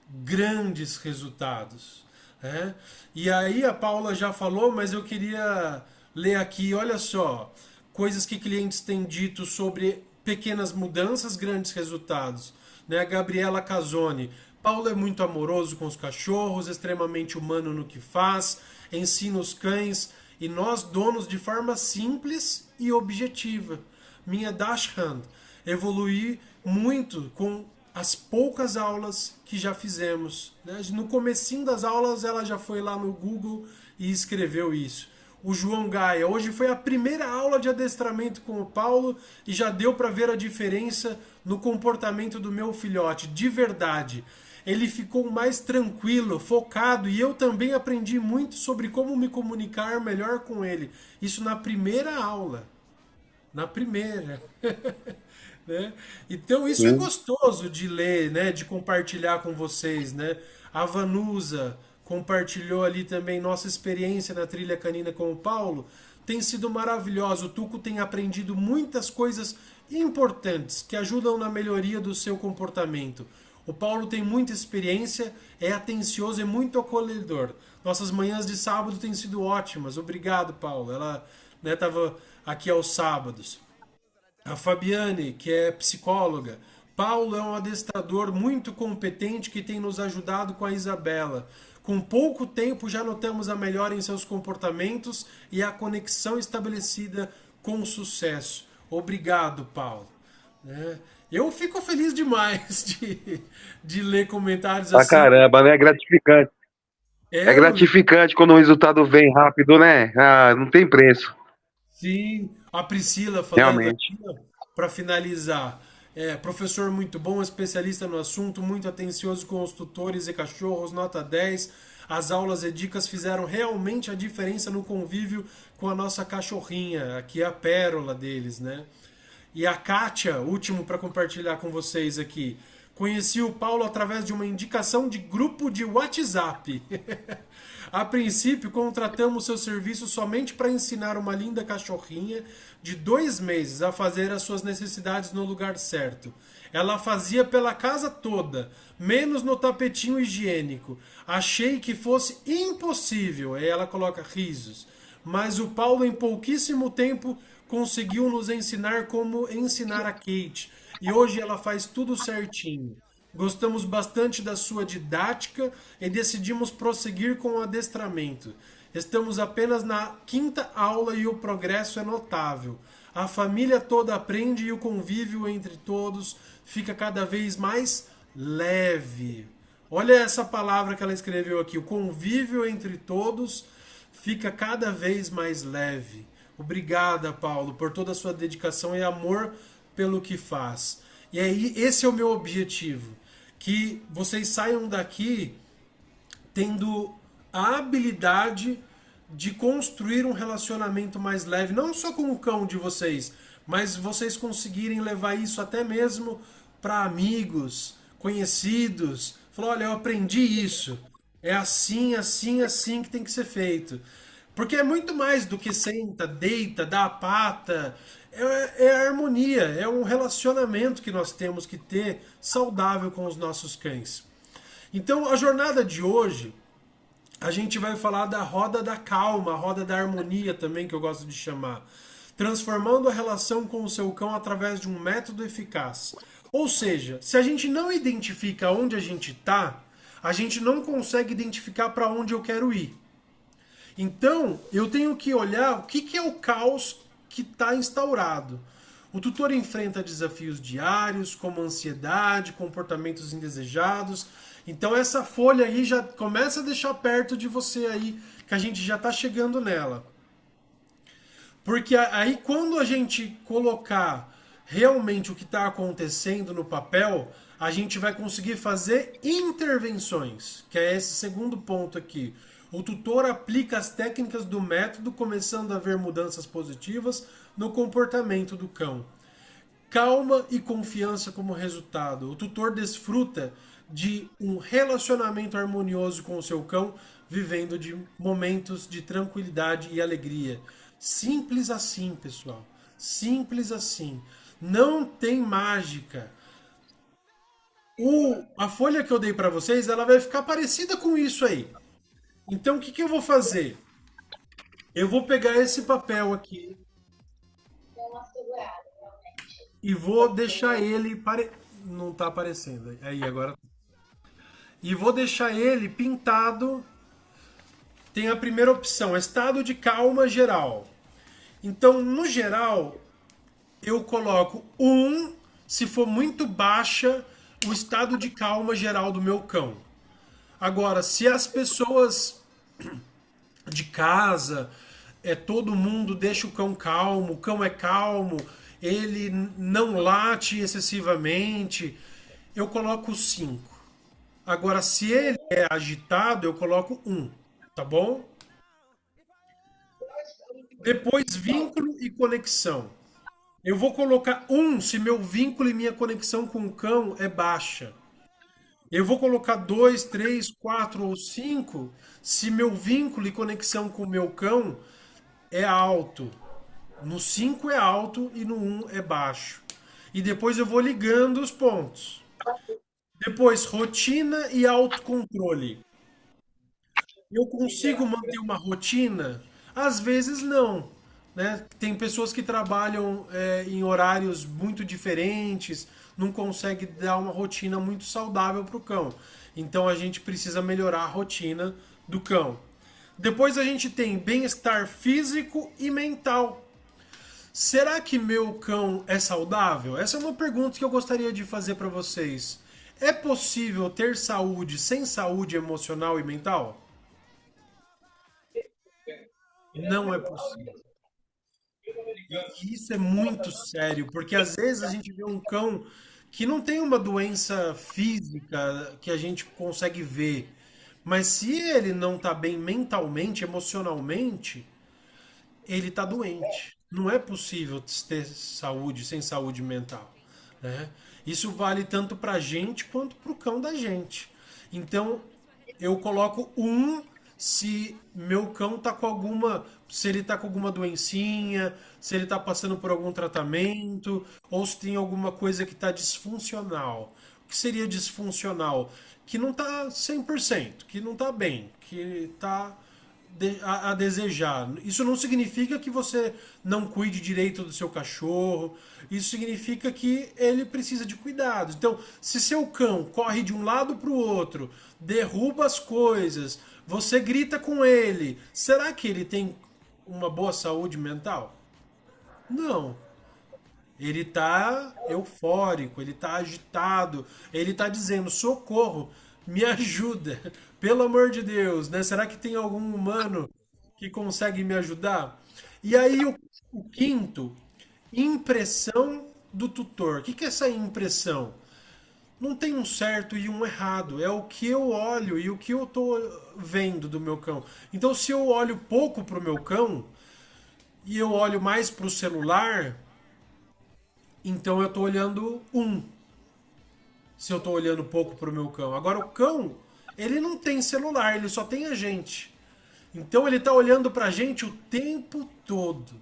Speaker 1: grandes resultados. Né? E aí a Paula já falou, mas eu queria ler aqui, olha só, coisas que clientes têm dito sobre pequenas mudanças, grandes resultados. Né? A Gabriela Casoni, Paulo é muito amoroso com os cachorros, extremamente humano no que faz, ensina os cães e nós donos de forma simples e objetiva. Minha Dachshund, evoluí muito com as poucas aulas que já fizemos. Né? No comecinho das aulas ela já foi lá no Google e escreveu isso. O João Gaia, hoje foi a primeira aula de adestramento com o Paulo e já deu para ver a diferença no comportamento do meu filhote, de verdade. Ele ficou mais tranquilo, focado e eu também aprendi muito sobre como me comunicar melhor com ele. Isso na primeira aula. Na primeira. Né? Então isso é gostoso de ler, né? De compartilhar com vocês. Né? A Vanusa compartilhou ali também nossa experiência na trilha canina com o Paulo. tem sido maravilhosa. O Tuco tem aprendido muitas coisas importantes que ajudam na melhoria do seu comportamento. O Paulo tem muita experiência, é atencioso e muito acolhedor. Nossas manhãs de sábado têm sido ótimas. Obrigado, Paulo. Ela estava aqui aos sábados. A Fabiane, que é psicóloga. Paulo é um adestrador muito competente que tem nos ajudado com a Isabela. Com pouco tempo já notamos a melhora em seus comportamentos e a conexão estabelecida com sucesso. Obrigado, Paulo. Né? Eu fico feliz demais de ler comentários
Speaker 2: Pra
Speaker 1: assim.
Speaker 2: caramba, né? É gratificante. É gratificante quando o resultado vem rápido, né? Ah, não tem preço.
Speaker 1: Sim, a Priscila falando
Speaker 2: Realmente.
Speaker 1: aqui, para finalizar. Professor muito bom, especialista no assunto, muito atencioso com os tutores e cachorros, nota 10. As aulas e dicas fizeram realmente a diferença no convívio com a nossa cachorrinha, aqui é a pérola deles, né? E a Kátia, último para compartilhar com vocês aqui. Conheci o Paulo através de uma indicação de grupo de WhatsApp. A princípio, contratamos seu serviço somente para ensinar uma linda cachorrinha de 2 meses a fazer as suas necessidades no lugar certo. Ela fazia pela casa toda, menos no tapetinho higiênico. Achei que fosse impossível, aí ela coloca risos. Mas o Paulo, em pouquíssimo tempo, conseguiu nos ensinar como ensinar a Kate. E hoje ela faz tudo certinho. Gostamos bastante da sua didática e decidimos prosseguir com o adestramento. Estamos apenas na 5ª aula e o progresso é notável. A família toda aprende e o convívio entre todos fica cada vez mais leve. Olha essa palavra que ela escreveu aqui. O convívio entre todos fica cada vez mais leve. Obrigada, Paulo, por toda a sua dedicação e amor pelo que faz. E aí, esse é o meu objetivo. Que vocês saiam daqui tendo a habilidade de construir um relacionamento mais leve, não só com o cão de vocês, mas vocês conseguirem levar isso até mesmo para amigos, conhecidos. Falar, olha, eu aprendi isso. É assim, assim, assim que tem que ser feito. Porque é muito mais do que senta, deita, dá a pata. É a harmonia, é um relacionamento que nós temos que ter saudável com os nossos cães. Então, a jornada de hoje, a gente vai falar da roda da calma, a roda da harmonia também, que eu gosto de chamar. Transformando a relação com o seu cão através de um método eficaz. Ou seja, se a gente não identifica onde a gente está, a gente não consegue identificar para onde eu quero ir. Então, eu tenho que olhar o que é o caos que está instaurado. O tutor enfrenta desafios diários, como ansiedade, comportamentos indesejados. Então, essa folha aí já começa a deixar perto de você aí, que a gente já está chegando nela. Porque aí, quando a gente colocar realmente o que está acontecendo no papel, a gente vai conseguir fazer intervenções, que é esse segundo ponto aqui. O tutor aplica as técnicas do método, começando a ver mudanças positivas no comportamento do cão. Calma e confiança como resultado. O tutor desfruta de um relacionamento harmonioso com o seu cão, vivendo de momentos de tranquilidade e alegria. Simples assim, pessoal. Simples assim. Não tem mágica. A folha que eu dei para vocês, ela vai ficar parecida com isso aí. Então, o que eu vou fazer? Eu vou pegar esse papel aqui e vou deixar ele... Não está aparecendo. Aí, agora... E vou deixar ele pintado. Tem a primeira opção, estado de calma geral. Então, no geral, eu coloco 1, se for muito baixa, o estado de calma geral do meu cão. Agora, se as pessoas de casa, todo mundo deixa o cão é calmo, ele não late excessivamente, eu coloco 5. Agora, se ele é agitado, eu coloco 1, tá bom? Depois, vínculo e conexão. Eu vou colocar 1 se meu vínculo e minha conexão com o cão é baixa. Eu vou colocar 2, 3, 4 ou 5 se meu vínculo e conexão com o meu cão é alto, no 5 é alto e no um é baixo. E depois eu vou ligando os pontos. Depois, rotina e autocontrole. Eu consigo manter uma rotina? Às vezes não, né? Tem pessoas que trabalham em horários muito diferentes, não consegue dar uma rotina muito saudável para o cão. Então a gente precisa melhorar a rotina do cão. Depois a gente tem bem-estar físico e mental. Será que meu cão é saudável? Essa é uma pergunta que eu gostaria de fazer para vocês. É possível ter saúde sem saúde emocional e mental? Não é possível. E isso é muito sério, porque às vezes a gente vê um cão que não tem uma doença física que a gente consegue ver, mas se ele não está bem mentalmente, emocionalmente, ele está doente. Não é possível ter saúde sem saúde mental, né? Isso vale tanto para a gente quanto para o cão da gente. Então, eu coloco um se meu cão tá com alguma, se ele tá com alguma doencinha, se ele tá passando por algum tratamento, ou se tem alguma coisa que tá disfuncional. O que seria disfuncional? Que não tá 100%, que não tá bem, que tá a desejar. Isso não significa que você não cuide direito do seu cachorro. Isso significa que ele precisa de cuidados. Então, se seu cão corre de um lado para o outro, derruba as coisas, você grita com ele, será que ele tem uma boa saúde mental? Não. Ele está eufórico, ele está agitado, ele está dizendo: socorro, me ajuda, pelo amor de Deus, né? Será que tem algum humano que consegue me ajudar? E aí o quinto, impressão do tutor. O que que é essa impressão? Não tem um certo e um errado, é o que eu olho e o que eu estou vendo do meu cão. Então, se eu olho pouco para o meu cão e eu olho mais para o celular, então eu estou olhando um. Se eu estou olhando pouco para o meu cão. Agora o cão, ele não tem celular, ele só tem a gente. Então ele está olhando para a gente o tempo todo.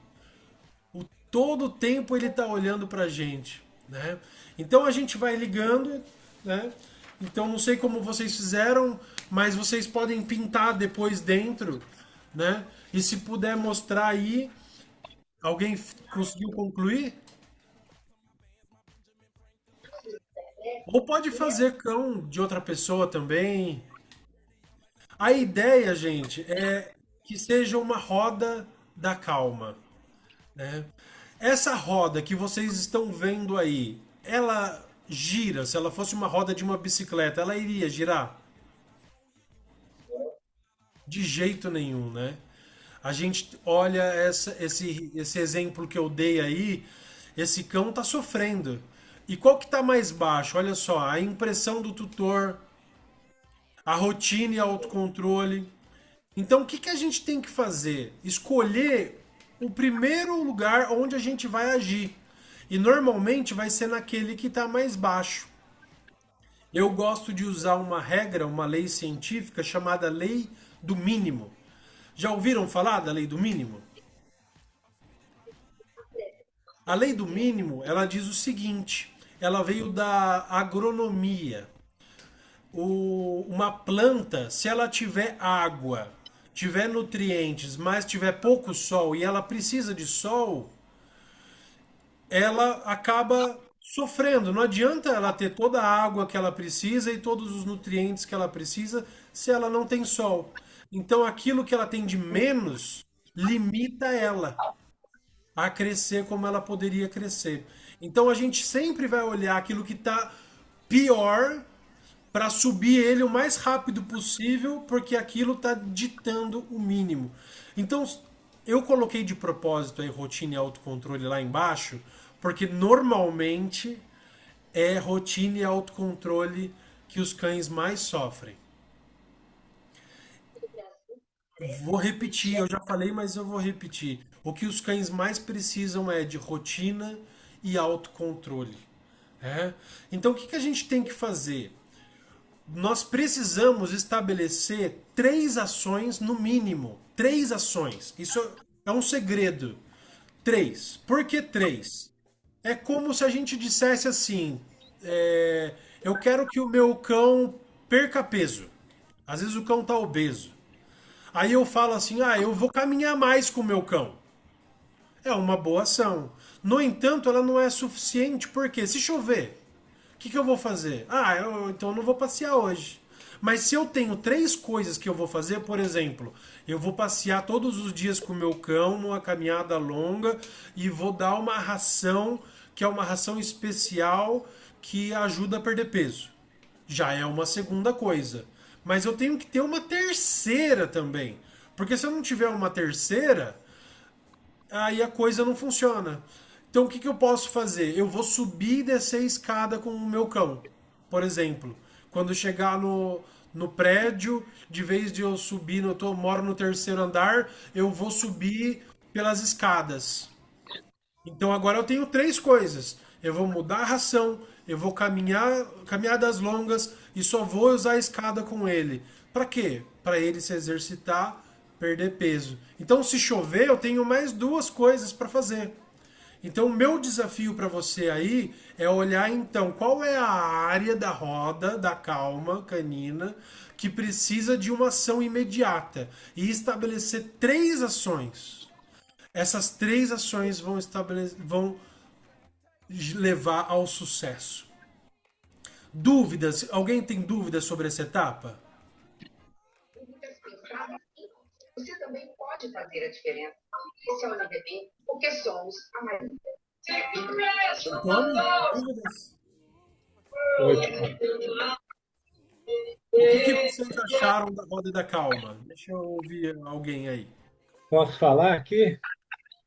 Speaker 1: Todo o tempo ele está olhando para a gente, né? Então a gente vai ligando, né? Então não sei como vocês fizeram, mas vocês podem pintar depois dentro, né? E se puder mostrar aí, alguém conseguiu concluir? Ou pode fazer cão de outra pessoa também. A ideia, gente, é que seja uma roda da calma, né? Essa roda que vocês estão vendo aí, ela gira. Se ela fosse uma roda de uma bicicleta, ela iria girar? De jeito nenhum, né? A gente olha esse exemplo que eu dei aí, esse cão tá sofrendo. E qual que tá mais baixo? Olha só, a impressão do tutor, a rotina e autocontrole. Então, o que que a gente tem que fazer? Escolher o primeiro lugar onde a gente vai agir. E normalmente vai ser naquele que está mais baixo. Eu gosto de usar uma regra, uma lei científica chamada lei do mínimo. Já ouviram falar da lei do mínimo? A lei do mínimo, ela diz o seguinte, ela veio da agronomia. Uma planta, se ela tiver água, tiver nutrientes, mas tiver pouco sol e ela precisa de sol, ela acaba sofrendo. Não adianta ela ter toda a água que ela precisa e todos os nutrientes que ela precisa se ela não tem sol. Então aquilo que ela tem de menos limita ela a crescer como ela poderia crescer. Então a gente sempre vai olhar aquilo que está pior para subir ele o mais rápido possível, porque aquilo está ditando o mínimo. Então, eu coloquei de propósito aí rotina e autocontrole lá embaixo, porque normalmente é rotina e autocontrole que os cães mais sofrem. Vou repetir, eu já falei, mas eu vou repetir. O que os cães mais precisam é de rotina e autocontrole. Né? Então, o que que a gente tem que fazer? Nós precisamos estabelecer 3 ações no mínimo. 3 ações. Isso É um segredo. 3. Por que 3? É como se a gente dissesse assim: eu quero que o meu cão perca peso. Às vezes o cão tá obeso. Aí eu falo assim: eu vou caminhar mais com o meu cão. É uma boa ação. No entanto, ela não é suficiente porque se chover, o que eu vou fazer? Então eu não vou passear hoje. Mas se eu tenho 3 coisas que eu vou fazer, por exemplo, eu vou passear todos os dias com o meu cão numa caminhada longa e vou dar uma ração que é uma ração especial que ajuda a perder peso. Já é uma segunda coisa. Mas eu tenho que ter uma terceira também. Porque se eu não tiver uma terceira, aí a coisa não funciona. Então o que eu posso fazer? Eu vou subir e descer a escada com o meu cão, por exemplo. Quando chegar no prédio, de vez de eu subir, moro no terceiro andar, eu vou subir pelas escadas. Então agora eu tenho 3 coisas. Eu vou mudar a ração, eu vou caminhadas longas e só vou usar a escada com ele. Para quê? Para ele se exercitar, perder peso. Então se chover, eu tenho mais 2 coisas para fazer. Então o meu desafio para você aí é olhar então qual é a área da roda da calma canina que precisa de uma ação imediata e estabelecer 3 ações. Essas 3 ações vão levar ao sucesso. Dúvidas? Alguém tem dúvidas sobre essa etapa?
Speaker 7: Você também pode fazer a diferença. Esse é o NBB, porque somos a maioria.
Speaker 1: Antônio, dúvidas?
Speaker 4: Ótimo.
Speaker 1: O que vocês acharam da roda da calma? Deixa eu ouvir alguém aí.
Speaker 4: Posso falar aqui?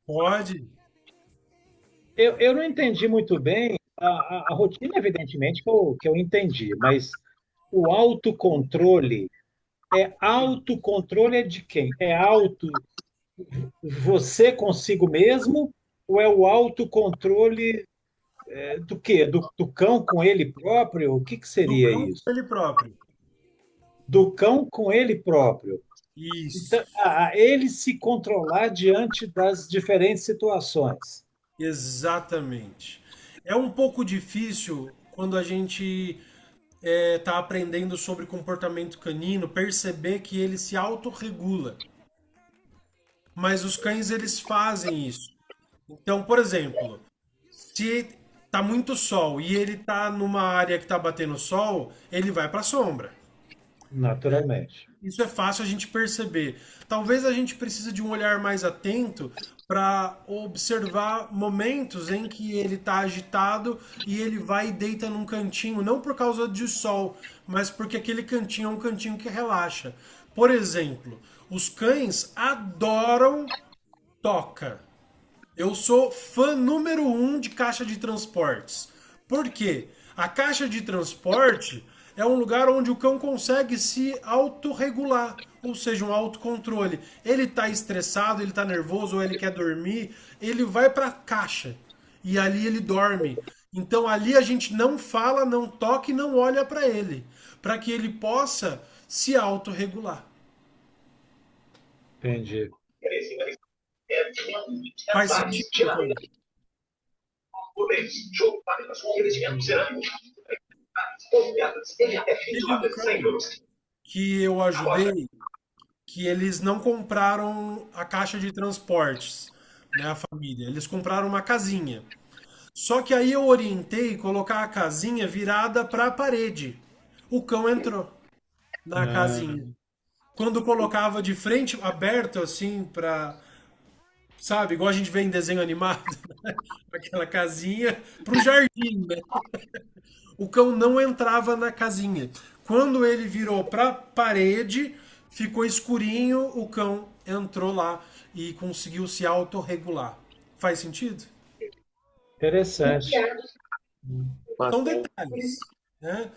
Speaker 1: Pode?
Speaker 4: Eu não entendi muito bem a rotina, evidentemente, que eu entendi, mas o autocontrole autocontrole é de quem? É você consigo mesmo ou é o autocontrole do quê? Do cão com ele próprio? O que
Speaker 1: Do
Speaker 4: seria
Speaker 1: cão
Speaker 4: isso?
Speaker 1: ele próprio.
Speaker 4: Do cão com ele próprio.
Speaker 1: Isso.
Speaker 4: Então, ele se controlar diante das diferentes situações.
Speaker 1: Exatamente. É um pouco difícil quando a gente está aprendendo sobre comportamento canino perceber que ele se autorregula. Mas os cães eles fazem isso. Então, por exemplo, se tá muito sol e ele tá numa área que tá batendo sol, ele vai para a sombra.
Speaker 4: Naturalmente.
Speaker 1: Isso é fácil a gente perceber. Talvez a gente precise de um olhar mais atento para observar momentos em que ele está agitado e ele vai e deita num cantinho, não por causa de sol, mas porque aquele cantinho é um cantinho que relaxa. Por exemplo, os cães adoram toca. Eu sou fã número 1 de caixa de transportes. Por quê? A caixa de transporte é um lugar onde o cão consegue se autorregular, ou seja, um autocontrole. Ele está estressado, ele está nervoso ou ele quer dormir, ele vai para a caixa e ali ele dorme. Então ali a gente não fala, não toca e não olha para ele, para que ele possa se autorregular.
Speaker 4: Entendi.
Speaker 1: Faz sentido, Antônio? Teve um cão que eu ajudei que eles não compraram a caixa de transportes, né, a família. Eles compraram uma casinha. Só que aí eu orientei colocar a casinha virada para a parede. O cão entrou na
Speaker 4: Ah,
Speaker 1: casinha. Quando colocava de frente, aberto assim para, sabe, igual a gente vê em desenho animado, né? Aquela casinha pro jardim, né? O cão não entrava na casinha. Quando ele virou para parede, ficou escurinho, o cão entrou lá e conseguiu se autorregular. Faz sentido?
Speaker 4: interessante.
Speaker 1: São detalhes, né?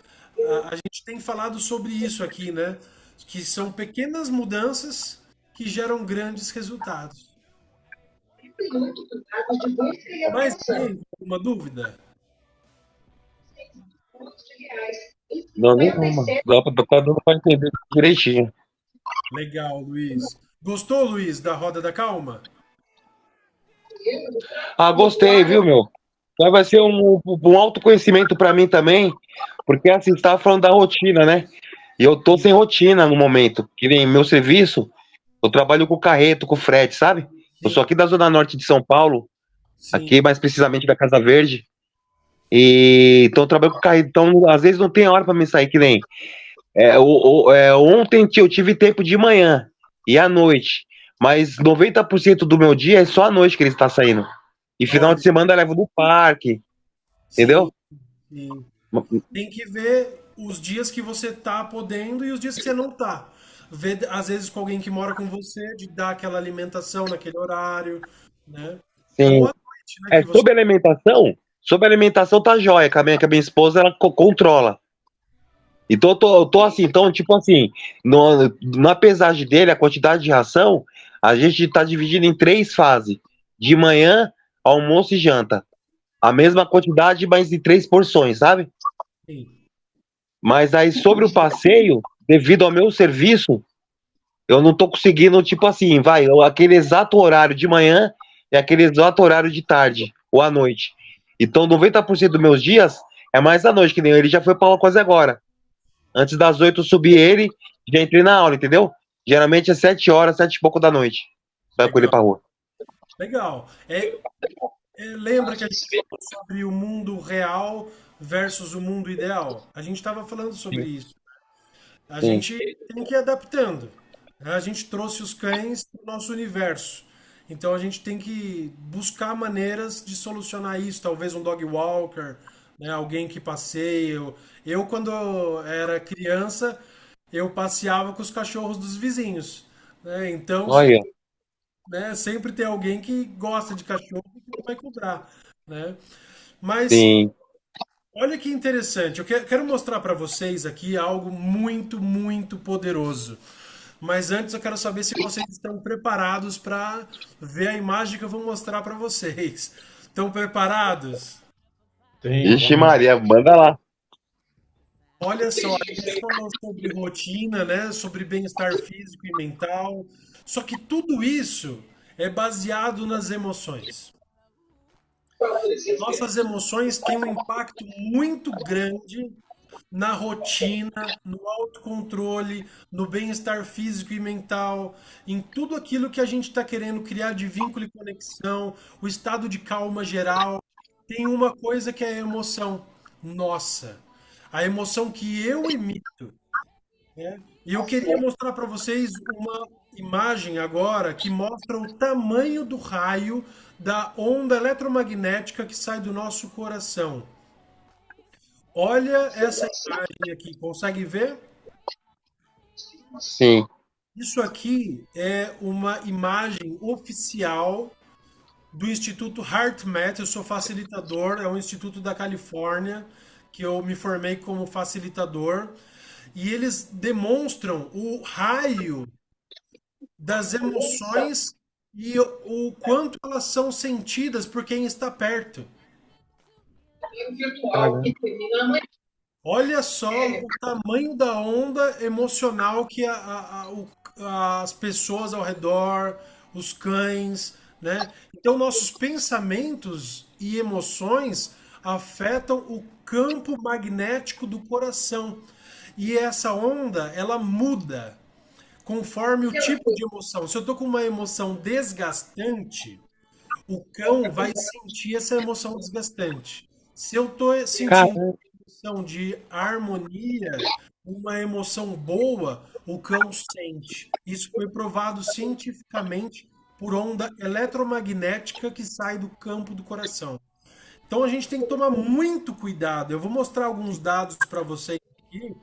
Speaker 1: A gente tem falado sobre isso aqui, né? Que são pequenas mudanças que geram grandes resultados.
Speaker 7: Muito cuidado de busca e
Speaker 1: Mas
Speaker 7: avaliação.
Speaker 1: tem alguma dúvida?
Speaker 2: Não, nenhuma. Tá dando pra entender direitinho.
Speaker 1: Legal, Luiz. Gostou, Luiz, da Roda da Calma?
Speaker 2: Ah, gostei, viu, meu? Vai ser um autoconhecimento pra mim também, porque assim, você tava falando da rotina, né? E eu tô sem rotina no momento. Que nem meu serviço, eu trabalho com carreto, com frete, sabe? Eu
Speaker 1: Sim,
Speaker 2: sou aqui da Zona Norte de São Paulo,
Speaker 1: sim.
Speaker 2: aqui mais precisamente da Casa Verde. E então eu trabalho com carreto, então às vezes não tem hora pra me sair, que nem. Ontem eu tive tempo de manhã e à noite, mas 90% do meu dia é só à noite que ele está saindo. E final de
Speaker 1: Olha,
Speaker 2: semana eu levo no parque,
Speaker 1: sim,
Speaker 2: entendeu?
Speaker 1: sim. Tem que ver os dias que você tá podendo e os dias que você não tá. Ver, às vezes, com alguém que mora com você, de dar aquela alimentação naquele horário, né? Ou
Speaker 2: Sim.
Speaker 1: à noite, né? Que você.
Speaker 2: Sobre a alimentação tá jóia, que a minha esposa ela controla. Então eu tô assim, então, tipo assim, na pesagem dele, a quantidade de ração, a gente tá dividindo em 3 fases: de manhã, almoço e janta. A mesma quantidade, mas em 3 porções, sabe?
Speaker 1: Sim,
Speaker 2: Mas aí sobre o passeio, devido ao meu serviço, eu não tô conseguindo, tipo assim, aquele exato horário de manhã e aquele exato horário de tarde ou à noite. Então 90% dos meus dias é mais à noite, que nem ele já foi pra aula quase agora. Antes das 8 eu subi ele, já entrei na aula, entendeu? Geralmente é 7 horas, 7 e pouco da noite. Vai com ele
Speaker 1: legal,
Speaker 2: pra rua.
Speaker 1: legal. Lembra que a gente falou sobre o mundo real versus o mundo ideal? A gente estava falando sobre
Speaker 2: Sim,
Speaker 1: isso. A
Speaker 2: sim.
Speaker 1: gente tem que ir adaptando, né? A gente trouxe os cães para o nosso universo. Então a gente tem que buscar maneiras de solucionar isso. Talvez um dog walker, né? Alguém que passeie. Eu, quando eu era criança, eu passeava com os cachorros dos vizinhos, né? Então,
Speaker 2: Olha,
Speaker 1: né, sempre tem alguém que gosta de cachorro e que não vai cobrar, né? Mas
Speaker 2: sim.
Speaker 1: olha que interessante. Eu quero mostrar para vocês aqui algo muito, muito poderoso. Mas antes eu quero saber se vocês estão preparados para ver a imagem que eu vou mostrar para vocês. Estão preparados?
Speaker 4: Sim,
Speaker 2: Ixi,
Speaker 4: vamos lá.
Speaker 2: Maria, manda lá.
Speaker 1: Olha só, a gente falou sobre rotina, né? Sobre bem-estar físico e mental. Só que tudo isso é baseado nas emoções. Nossas emoções têm um impacto muito grande na rotina, no autocontrole, no bem-estar físico e mental, em tudo aquilo que a gente está querendo criar de vínculo e conexão, o estado de calma geral. Tem uma coisa que é a emoção nossa, a emoção que eu emito, né? E eu queria mostrar para vocês uma imagem agora que mostra o tamanho do raio da onda eletromagnética que sai do nosso coração. Olha essa imagem aqui, consegue ver?
Speaker 2: Sim.
Speaker 1: Isso aqui é uma imagem oficial do Instituto HeartMath. Eu sou facilitador, é um instituto da Califórnia que eu me formei como facilitador. E eles demonstram o raio das emoções e o quanto elas são sentidas por quem está perto.
Speaker 7: E o virtual
Speaker 2: Caramba.
Speaker 7: que termina amanhã.
Speaker 1: Olha só o tamanho da onda emocional que as pessoas ao redor, os cães, né? Então, nossos pensamentos e emoções afetam o campo magnético do coração. E essa onda, ela muda conforme o tipo de emoção. Se eu tô com uma emoção desgastante, o cão vai sentir essa emoção desgastante. Se eu estou sentindo
Speaker 2: Caramba.
Speaker 1: uma emoção de harmonia, uma emoção boa, o cão sente. Isso foi provado cientificamente por onda eletromagnética que sai do campo do coração. Então a gente tem que tomar muito cuidado. Eu vou mostrar alguns dados para vocês aqui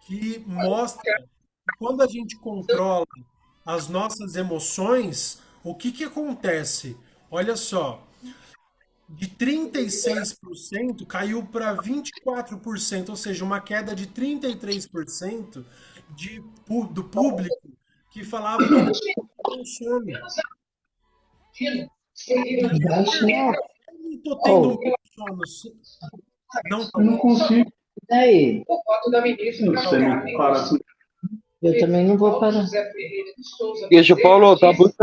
Speaker 1: que mostram que quando a gente controla as nossas emoções, o que que acontece? Olha só, de 36% caiu para 24%, ou seja, uma queda de 33% do público que falava que não tinha sono. Eu não estou tendo um
Speaker 5: Oh,
Speaker 1: bom sono. Não
Speaker 5: eu
Speaker 1: estou
Speaker 5: não
Speaker 1: tendo.
Speaker 5: consigo. Daí?
Speaker 7: O voto da ministra
Speaker 1: Tá ok.
Speaker 8: Eu também não vou parar.
Speaker 2: Deixa, Paulo, tá muito,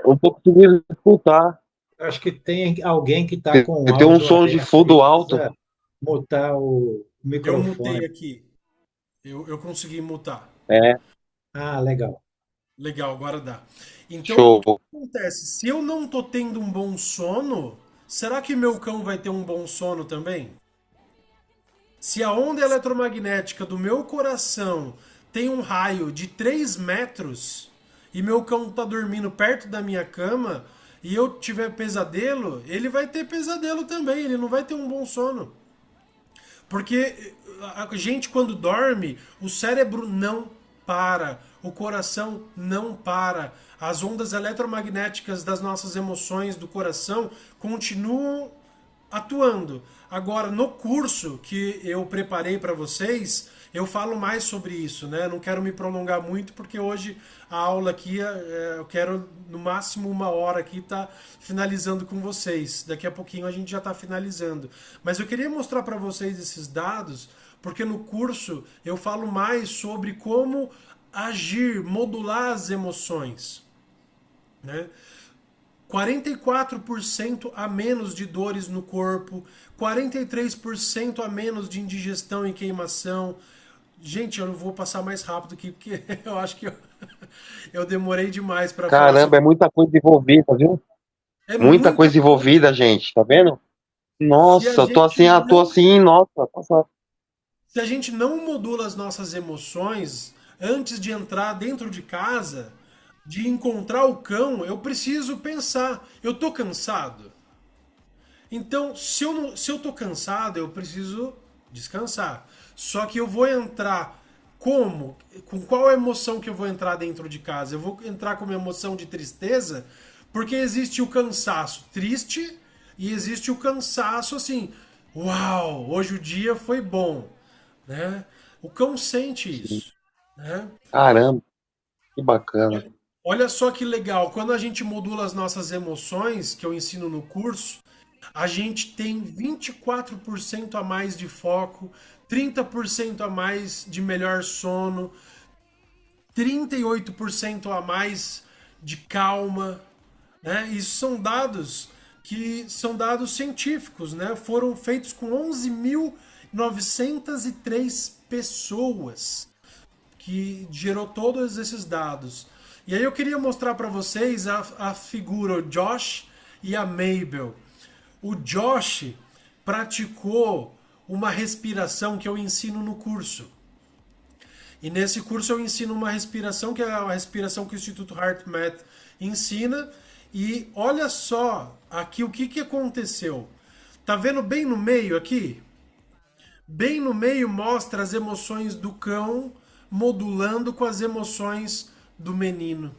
Speaker 2: um pouco conseguindo escutar.
Speaker 4: Acho que tem alguém que está com o
Speaker 2: Tem um
Speaker 4: áudio
Speaker 2: som de
Speaker 4: aberto
Speaker 2: fundo
Speaker 4: e
Speaker 2: alto.
Speaker 4: precisa mutar o
Speaker 1: Eu mutei
Speaker 4: microfone.
Speaker 1: aqui. Eu consegui mutar.
Speaker 2: É,
Speaker 4: Ah, legal.
Speaker 1: Legal, agora dá. Então, o que
Speaker 2: show.
Speaker 1: acontece? Se eu não tô tendo um bom sono, será que meu cão vai ter um bom sono também? Se a onda eletromagnética do meu coração tem um raio de 3 metros e meu cão tá dormindo perto da minha cama e eu tiver pesadelo, ele vai ter pesadelo também, ele não vai ter um bom sono. Porque a gente, quando dorme, o cérebro não para, o coração não para. As ondas eletromagnéticas das nossas emoções do coração continuam atuando. Agora, no curso que eu preparei para vocês, eu falo mais sobre isso, né? Não quero me prolongar muito, porque hoje a aula aqui, eu quero no máximo 1 hora aqui tá finalizando com vocês. Daqui a pouquinho a gente já está finalizando. Mas eu queria mostrar para vocês esses dados, porque no curso eu falo mais sobre como agir, modular as emoções, né? 44% a menos de dores no corpo, 43% a menos de indigestão e queimação. Gente, eu não vou passar mais rápido aqui, porque eu acho que eu demorei demais para falar
Speaker 2: Caramba,
Speaker 1: sobre.
Speaker 2: é muita coisa envolvida, viu?
Speaker 1: É
Speaker 2: Muita
Speaker 1: muita
Speaker 2: coisa
Speaker 1: coisa.
Speaker 2: envolvida, gente, tá vendo?
Speaker 1: Se a
Speaker 2: Nossa,
Speaker 1: gente
Speaker 2: eu tô
Speaker 1: não,
Speaker 2: assim, nossa, nossa.
Speaker 1: se a gente não modula as nossas emoções antes de entrar dentro de casa, de encontrar o cão, eu preciso pensar, eu tô cansado? Então, se eu tô cansado, eu preciso descansar. Só que eu vou entrar como? Com qual emoção que eu vou entrar dentro de casa? Eu vou entrar com uma emoção de tristeza, porque existe o cansaço triste e existe o cansaço assim, uau, hoje o dia foi bom, né? O cão sente isso, né?
Speaker 2: Caramba, que bacana.
Speaker 1: Olha só que legal, quando a gente modula as nossas emoções, que eu ensino no curso, a gente tem 24% a mais de foco, 30% a mais de melhor sono, 38% a mais de calma, né? Isso são dados que são dados científicos, né? Foram feitos com 11.903 pessoas, que gerou todos esses dados. E aí eu queria mostrar para vocês a figura, o Josh e a Mabel. O Josh praticou uma respiração que eu ensino no curso. E nesse curso eu ensino uma respiração que é a respiração que o Instituto HeartMath ensina. E olha só aqui o que aconteceu. Tá vendo bem no meio aqui? Bem no meio mostra as emoções do cão modulando com as emoções do menino.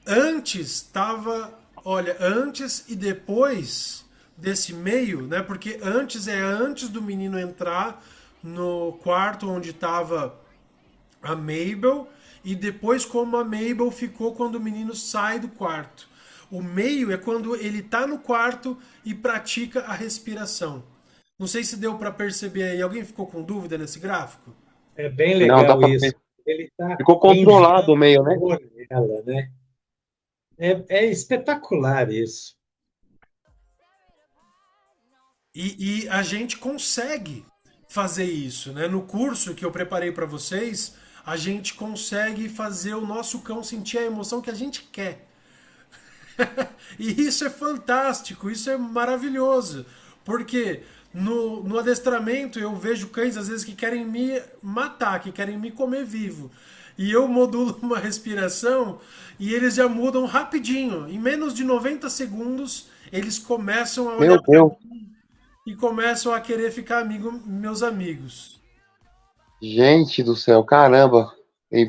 Speaker 1: Antes estava, olha, antes e depois desse meio, né? Porque antes é antes do menino entrar no quarto onde estava a Mabel e depois como a Mabel ficou quando o menino sai do quarto. O meio é quando ele está no quarto e pratica a respiração. Não sei se deu para perceber aí. Alguém ficou com dúvida nesse gráfico?
Speaker 4: É bem
Speaker 2: Não, dá
Speaker 4: legal
Speaker 2: pra
Speaker 4: isso.
Speaker 2: ver.
Speaker 4: Ele está
Speaker 2: Ficou controlado
Speaker 4: enviando
Speaker 2: o meio, né?
Speaker 4: amor nela, né? É espetacular isso.
Speaker 1: E a gente consegue fazer isso, né? No curso que eu preparei para vocês, a gente consegue fazer o nosso cão sentir a emoção que a gente quer. E isso é fantástico, isso é maravilhoso. Porque no adestramento eu vejo cães às vezes que querem me matar, que querem me comer vivo. E eu modulo uma respiração e eles já mudam rapidinho. Em menos de 90 segundos, eles começam a olhar
Speaker 2: Meu
Speaker 1: para
Speaker 2: Deus,
Speaker 1: mim e começam a querer ficar meus amigos.
Speaker 2: gente do céu, caramba.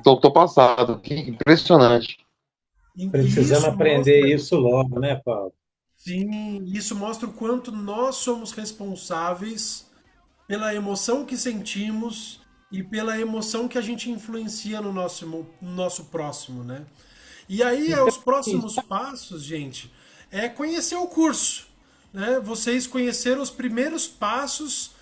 Speaker 2: Tô passado, que impressionante.
Speaker 1: E
Speaker 4: Precisamos
Speaker 1: isso
Speaker 4: aprender
Speaker 1: mostra,
Speaker 4: isso logo, né, Paulo?
Speaker 1: sim, isso mostra o quanto nós somos responsáveis pela emoção que sentimos e pela emoção que a gente influencia no nosso próximo, né? E aí,
Speaker 4: Então,
Speaker 1: os próximos passos, gente, é conhecer o curso, né? Vocês conheceram os primeiros passos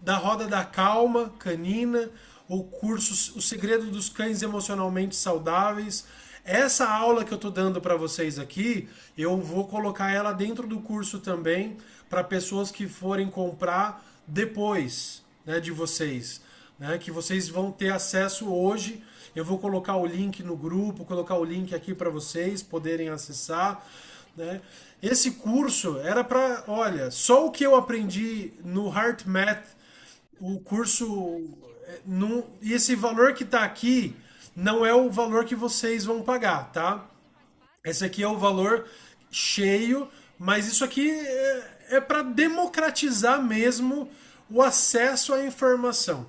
Speaker 1: da roda da calma canina, o curso O Segredo dos Cães Emocionalmente Saudáveis. Essa aula que eu estou dando para vocês aqui, eu vou colocar ela dentro do curso também para pessoas que forem comprar depois, né, de vocês, né, que vocês vão ter acesso hoje. Eu vou colocar o link no grupo, colocar o link aqui para vocês poderem acessar, né? Esse curso era para, olha, só o que eu aprendi no HeartMath, o curso, e esse valor que está aqui não é o valor que vocês vão pagar, tá? Esse aqui é o valor cheio, mas isso aqui é para democratizar mesmo o acesso à informação,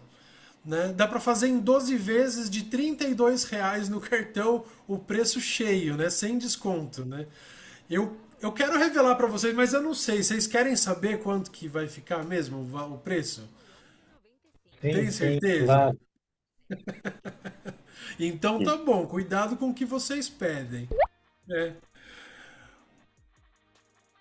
Speaker 1: né? Dá para fazer em 12 vezes de R$ 32 no cartão, o preço cheio, né? Sem desconto, né? Eu quero revelar para vocês, mas eu não sei. Vocês querem saber quanto que vai ficar mesmo o preço? Tem
Speaker 4: Sim,
Speaker 1: certeza?
Speaker 4: claro.
Speaker 1: Então tá bom, cuidado com o que vocês pedem, né?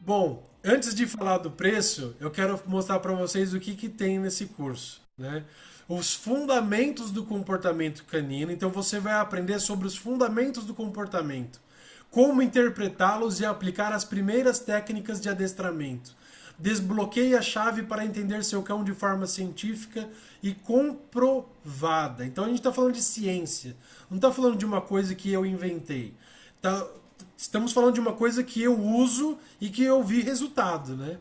Speaker 1: Bom, antes de falar do preço, eu quero mostrar para vocês o que tem nesse curso, né? Os fundamentos do comportamento canino. Então você vai aprender sobre os fundamentos do comportamento, como interpretá-los e aplicar as primeiras técnicas de adestramento. Desbloqueie a chave para entender seu cão de forma científica e comprovada. Então a gente está falando de ciência, não está falando de uma coisa que eu inventei. Estamos falando de uma coisa que eu uso e que eu vi resultado, né?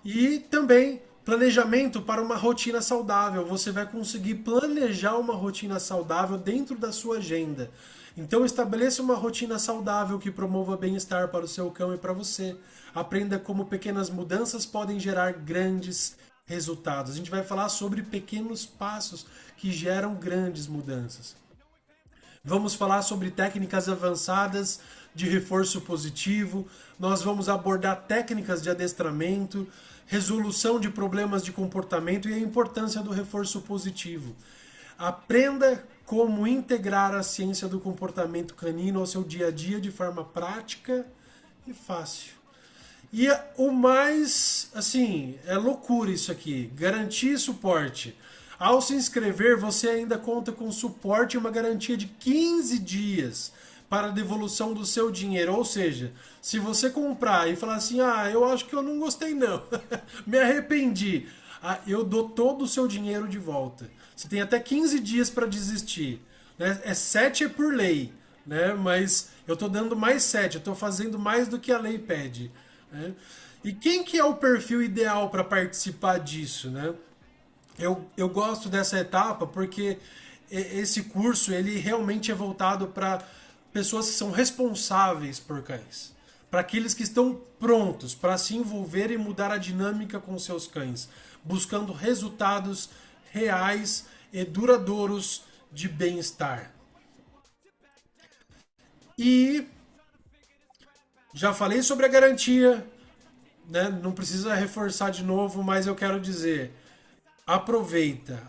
Speaker 1: E também planejamento para uma rotina saudável. Você vai conseguir planejar uma rotina saudável dentro da sua agenda. Então estabeleça uma rotina saudável que promova bem-estar para o seu cão e para você. Aprenda como pequenas mudanças podem gerar grandes resultados. A gente vai falar sobre pequenos passos que geram grandes mudanças. Vamos falar sobre técnicas avançadas de reforço positivo. Nós vamos abordar técnicas de adestramento, resolução de problemas de comportamento e a importância do reforço positivo. Aprenda como integrar a ciência do comportamento canino ao seu dia a dia de forma prática e fácil. E o mais, assim, é loucura isso aqui, garantia e suporte. Ao se inscrever, você ainda conta com suporte e uma garantia de 15 dias para a devolução do seu dinheiro. Ou seja, se você comprar e falar assim, eu acho que eu não gostei não, me arrependi, eu dou todo o seu dinheiro de volta. Você tem até 15 dias para desistir, né? 7 é por lei, né? Mas eu estou dando mais 7, eu estou fazendo mais do que a lei pede, né? E quem que é o perfil ideal para participar disso, né? Eu gosto dessa etapa porque esse curso ele realmente é voltado para pessoas que são responsáveis por cães, para aqueles que estão prontos para se envolver e mudar a dinâmica com seus cães, buscando resultados reais e duradouros de bem-estar. E já falei sobre a garantia, né? Não precisa reforçar de novo, mas eu quero dizer, aproveita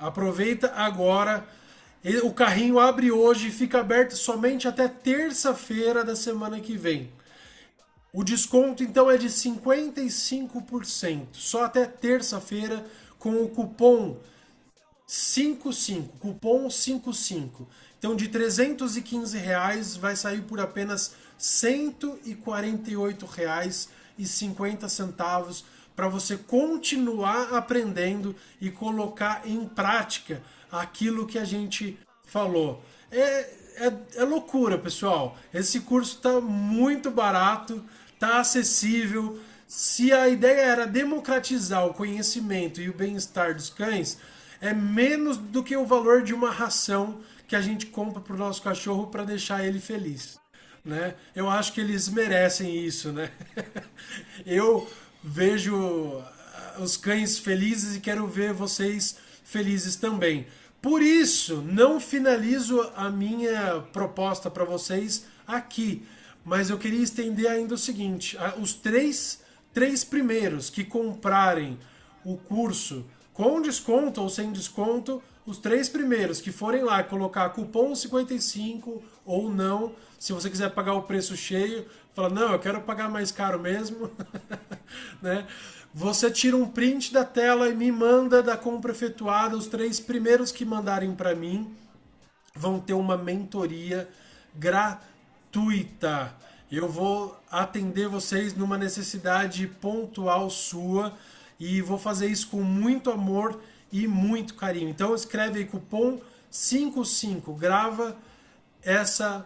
Speaker 1: agora. O carrinho abre hoje e fica aberto somente até terça-feira da semana que vem. O desconto então é de 55%, só até terça-feira com o cupom 55, cupom 55. Então de R$315 vai sair por apenas R$148,50 para você continuar aprendendo e colocar em prática aquilo que a gente falou. É loucura, pessoal. Esse curso está muito barato, está acessível. Se a ideia era democratizar o conhecimento e o bem-estar dos cães, é menos do que o valor de uma ração que a gente compra para o nosso cachorro para deixar ele feliz, né? Eu acho que eles merecem isso, né? Eu vejo os cães felizes e quero ver vocês felizes também. Por isso, não finalizo a minha proposta para vocês aqui, mas eu queria estender ainda o seguinte: os três primeiros que comprarem o curso com desconto ou sem desconto os 3 primeiros que forem lá e colocar cupom 55 ou não, se você quiser pagar o preço cheio, fala, não, eu quero pagar mais caro mesmo, né? Você tira um print da tela e me manda da compra efetuada. Os 3 primeiros que mandarem para mim vão ter uma mentoria gratuita. Eu vou atender vocês numa necessidade pontual sua e vou fazer isso com muito amor e muito carinho. Então escreve aí cupom 55, grava essa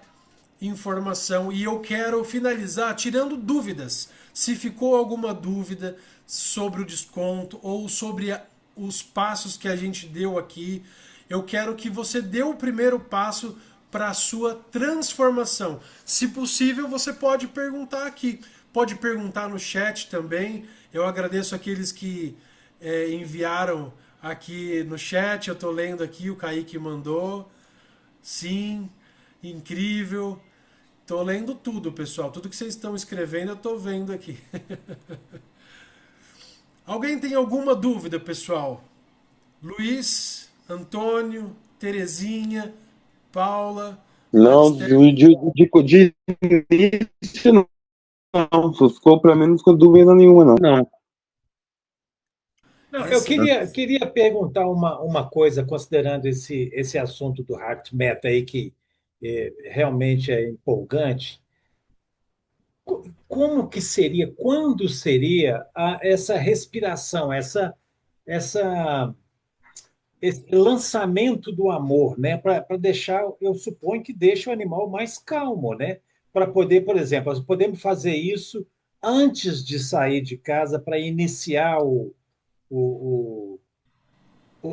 Speaker 1: informação e eu quero finalizar tirando dúvidas. Se ficou alguma dúvida sobre o desconto ou sobre os passos que a gente deu aqui, eu quero que você dê o primeiro passo para a sua transformação. Se possível, você pode perguntar aqui. Pode perguntar no chat também. Eu agradeço aqueles que enviaram aqui no chat. Eu estou lendo aqui, o Kaique mandou. Sim, incrível. Estou lendo tudo, pessoal. Tudo que vocês estão escrevendo, eu estou vendo aqui. Alguém tem alguma dúvida, pessoal? Luiz, Antônio, Terezinha, Paula.
Speaker 2: Não, de início não. Ficou para mim, não ficou dúvida nenhuma, não.
Speaker 4: Não, eu queria perguntar uma coisa, considerando esse assunto do HeartMath aí, que realmente é empolgante. Como que seria, quando seria essa respiração, esse lançamento do amor, né? Para deixar, eu suponho que deixa o animal mais calmo, né? Para poder, por exemplo, nós podemos fazer isso antes de sair de casa para iniciar o,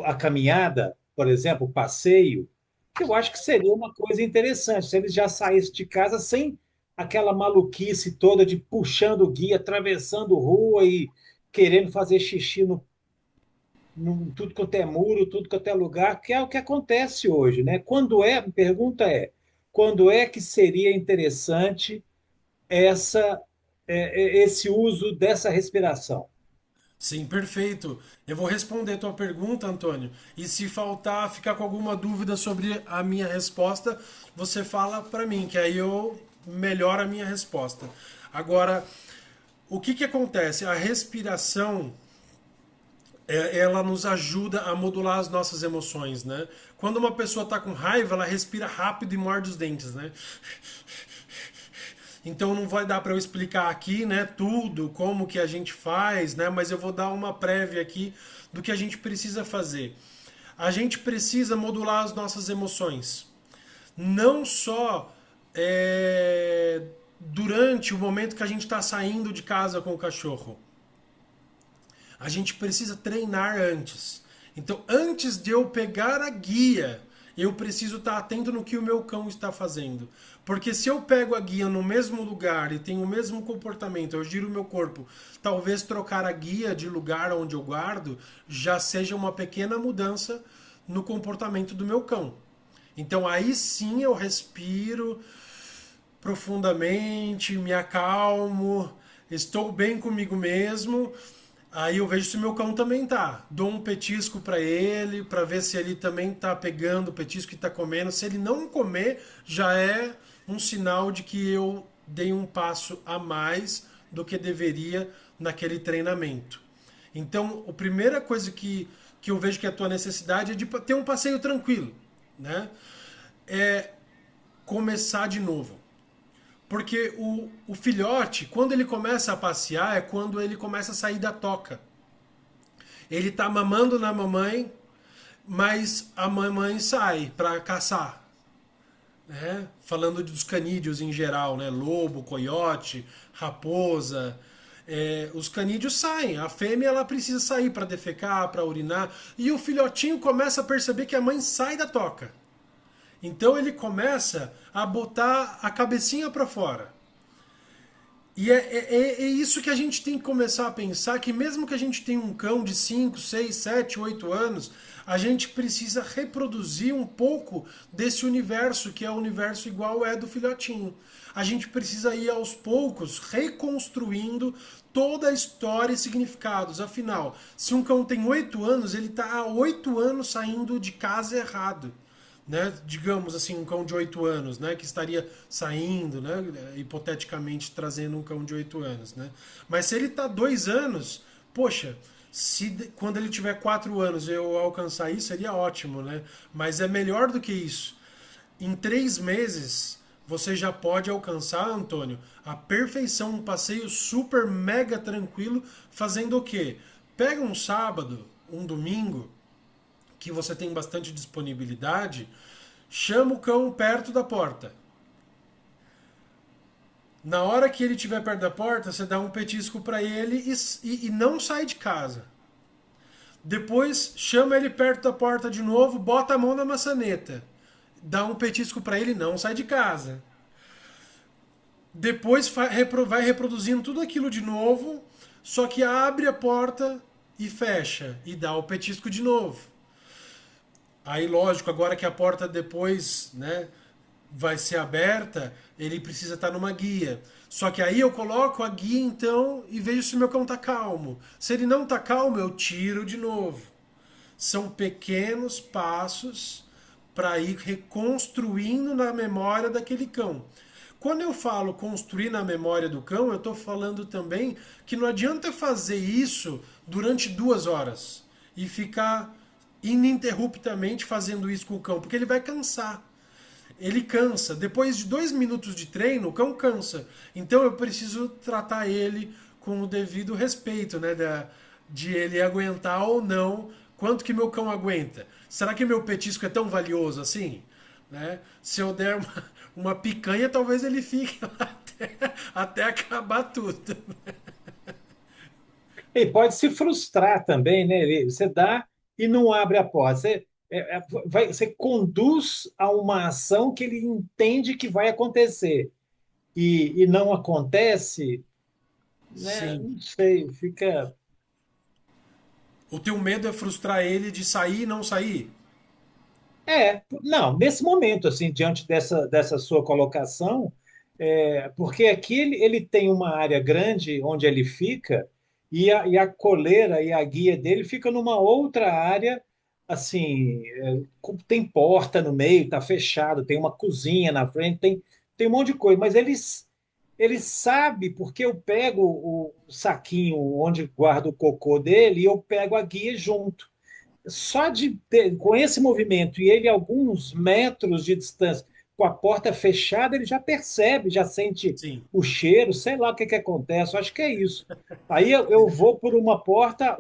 Speaker 4: a caminhada, por exemplo, o passeio. Eu acho que seria uma coisa interessante se eles já saíssem de casa sem aquela maluquice toda de puxando o guia, atravessando rua e querendo fazer xixi tudo quanto é muro, tudo quanto é lugar, que é o que acontece hoje, né? A pergunta é, quando é que seria interessante esse uso dessa respiração?
Speaker 1: Sim, perfeito. Eu vou responder a tua pergunta, Antônio. E se faltar, ficar com alguma dúvida sobre a minha resposta, você fala para mim, que aí eu melhoro a minha resposta. Agora, o que que acontece? A respiração, ela nos ajuda a modular as nossas emoções, né? Quando uma pessoa está com raiva, ela respira rápido e morde os dentes, né? Então não vai dar para eu explicar aqui, né, tudo, como que a gente faz, né, mas eu vou dar uma prévia aqui do que a gente precisa fazer. A gente precisa modular as nossas emoções. Não só durante o momento que a gente está saindo de casa com o cachorro. A gente precisa treinar antes. Então, antes de eu pegar a guia, eu preciso estar atento no que o meu cão está fazendo. Porque se eu pego a guia no mesmo lugar e tenho o mesmo comportamento, eu giro o meu corpo, talvez trocar a guia de lugar onde eu guardo já seja uma pequena mudança no comportamento do meu cão. Então aí sim eu respiro profundamente, me acalmo, estou bem comigo mesmo. Aí eu vejo se o meu cão também tá. Dou um petisco para ele, para ver se ele também tá pegando o petisco e tá comendo. Se ele não comer, já é um sinal de que eu dei um passo a mais do que deveria naquele treinamento. Então, a primeira coisa que eu vejo que é a tua necessidade é de ter um passeio tranquilo, né? É começar de novo. Porque o filhote, quando ele começa a passear, é quando ele começa a sair da toca. Ele está mamando na mamãe, mas a mamãe sai para caçar. Né? Falando dos canídeos em geral, né? Lobo, coiote, raposa. Os canídeos saem. A fêmea ela precisa sair para defecar, para urinar. E o filhotinho começa a perceber que a mãe sai da toca. Então ele começa a botar a cabecinha para fora. E é isso que a gente tem que começar a pensar, que mesmo que a gente tenha um cão de 5, 6, 7, 8 anos, a gente precisa reproduzir um pouco desse universo, que é o universo igual é do filhotinho. A gente precisa ir aos poucos reconstruindo toda a história e significados. Afinal, se um cão tem 8 anos, ele está há 8 anos saindo de casa errado. Né? Digamos assim, um cão de 8 anos, né? Que estaria saindo, né? Hipoteticamente trazendo um cão de 8 anos. Né? Mas se ele está 2 anos, poxa, quando ele tiver 4 anos eu alcançar isso, seria ótimo. Né? Mas é melhor do que isso. Em 3 meses, você já pode alcançar, Antônio, a perfeição, um passeio super mega tranquilo, fazendo o quê? Pega um sábado, um domingo, que você tem bastante disponibilidade, chama o cão perto da porta. Na hora que ele estiver perto da porta, você dá um petisco para ele e não sai de casa. Depois chama ele perto da porta de novo, bota a mão na maçaneta, dá um petisco para ele e não sai de casa. Depois vai reproduzindo tudo aquilo de novo, só que abre a porta e fecha e dá o petisco de novo. Aí, lógico, agora que a porta depois, né, vai ser aberta, ele precisa estar numa guia. Só que aí eu coloco a guia, então, e vejo se o meu cão está calmo. Se ele não está calmo, eu tiro de novo. São pequenos passos para ir reconstruindo na memória daquele cão. Quando eu falo construir na memória do cão, eu estou falando também que não adianta fazer isso durante 2 horas e ficar ininterruptamente fazendo isso com o cão, porque ele vai cansar. Ele cansa. Depois de 2 minutos de treino, o cão cansa. Então eu preciso tratar ele com o devido respeito, né? De ele aguentar ou não. Quanto que meu cão aguenta? Será que meu petisco é tão valioso assim? Né? Se eu der uma picanha, talvez ele fique lá até acabar tudo.
Speaker 4: E pode se frustrar também, né? Você dá e não abre a porta. Você conduz a uma ação que ele entende que vai acontecer e não acontece, né?
Speaker 1: Sim.
Speaker 4: Não sei, fica.
Speaker 1: O teu medo é frustrar ele de sair e não sair?
Speaker 4: Não, nesse momento, assim, diante dessa sua colocação, porque aqui ele tem uma área grande onde ele fica, e a coleira e a guia dele fica numa outra área, assim, tem porta no meio, tá fechado, tem uma cozinha na frente, tem um monte de coisa, mas ele sabe, porque eu pego o saquinho onde guardo o cocô dele e eu pego a guia junto. Só de ter, com esse movimento e ele a alguns metros de distância, com a porta fechada, ele já percebe, já sente
Speaker 1: Sim.
Speaker 4: o cheiro, sei lá o que acontece, eu acho que é isso. Aí eu vou por uma porta,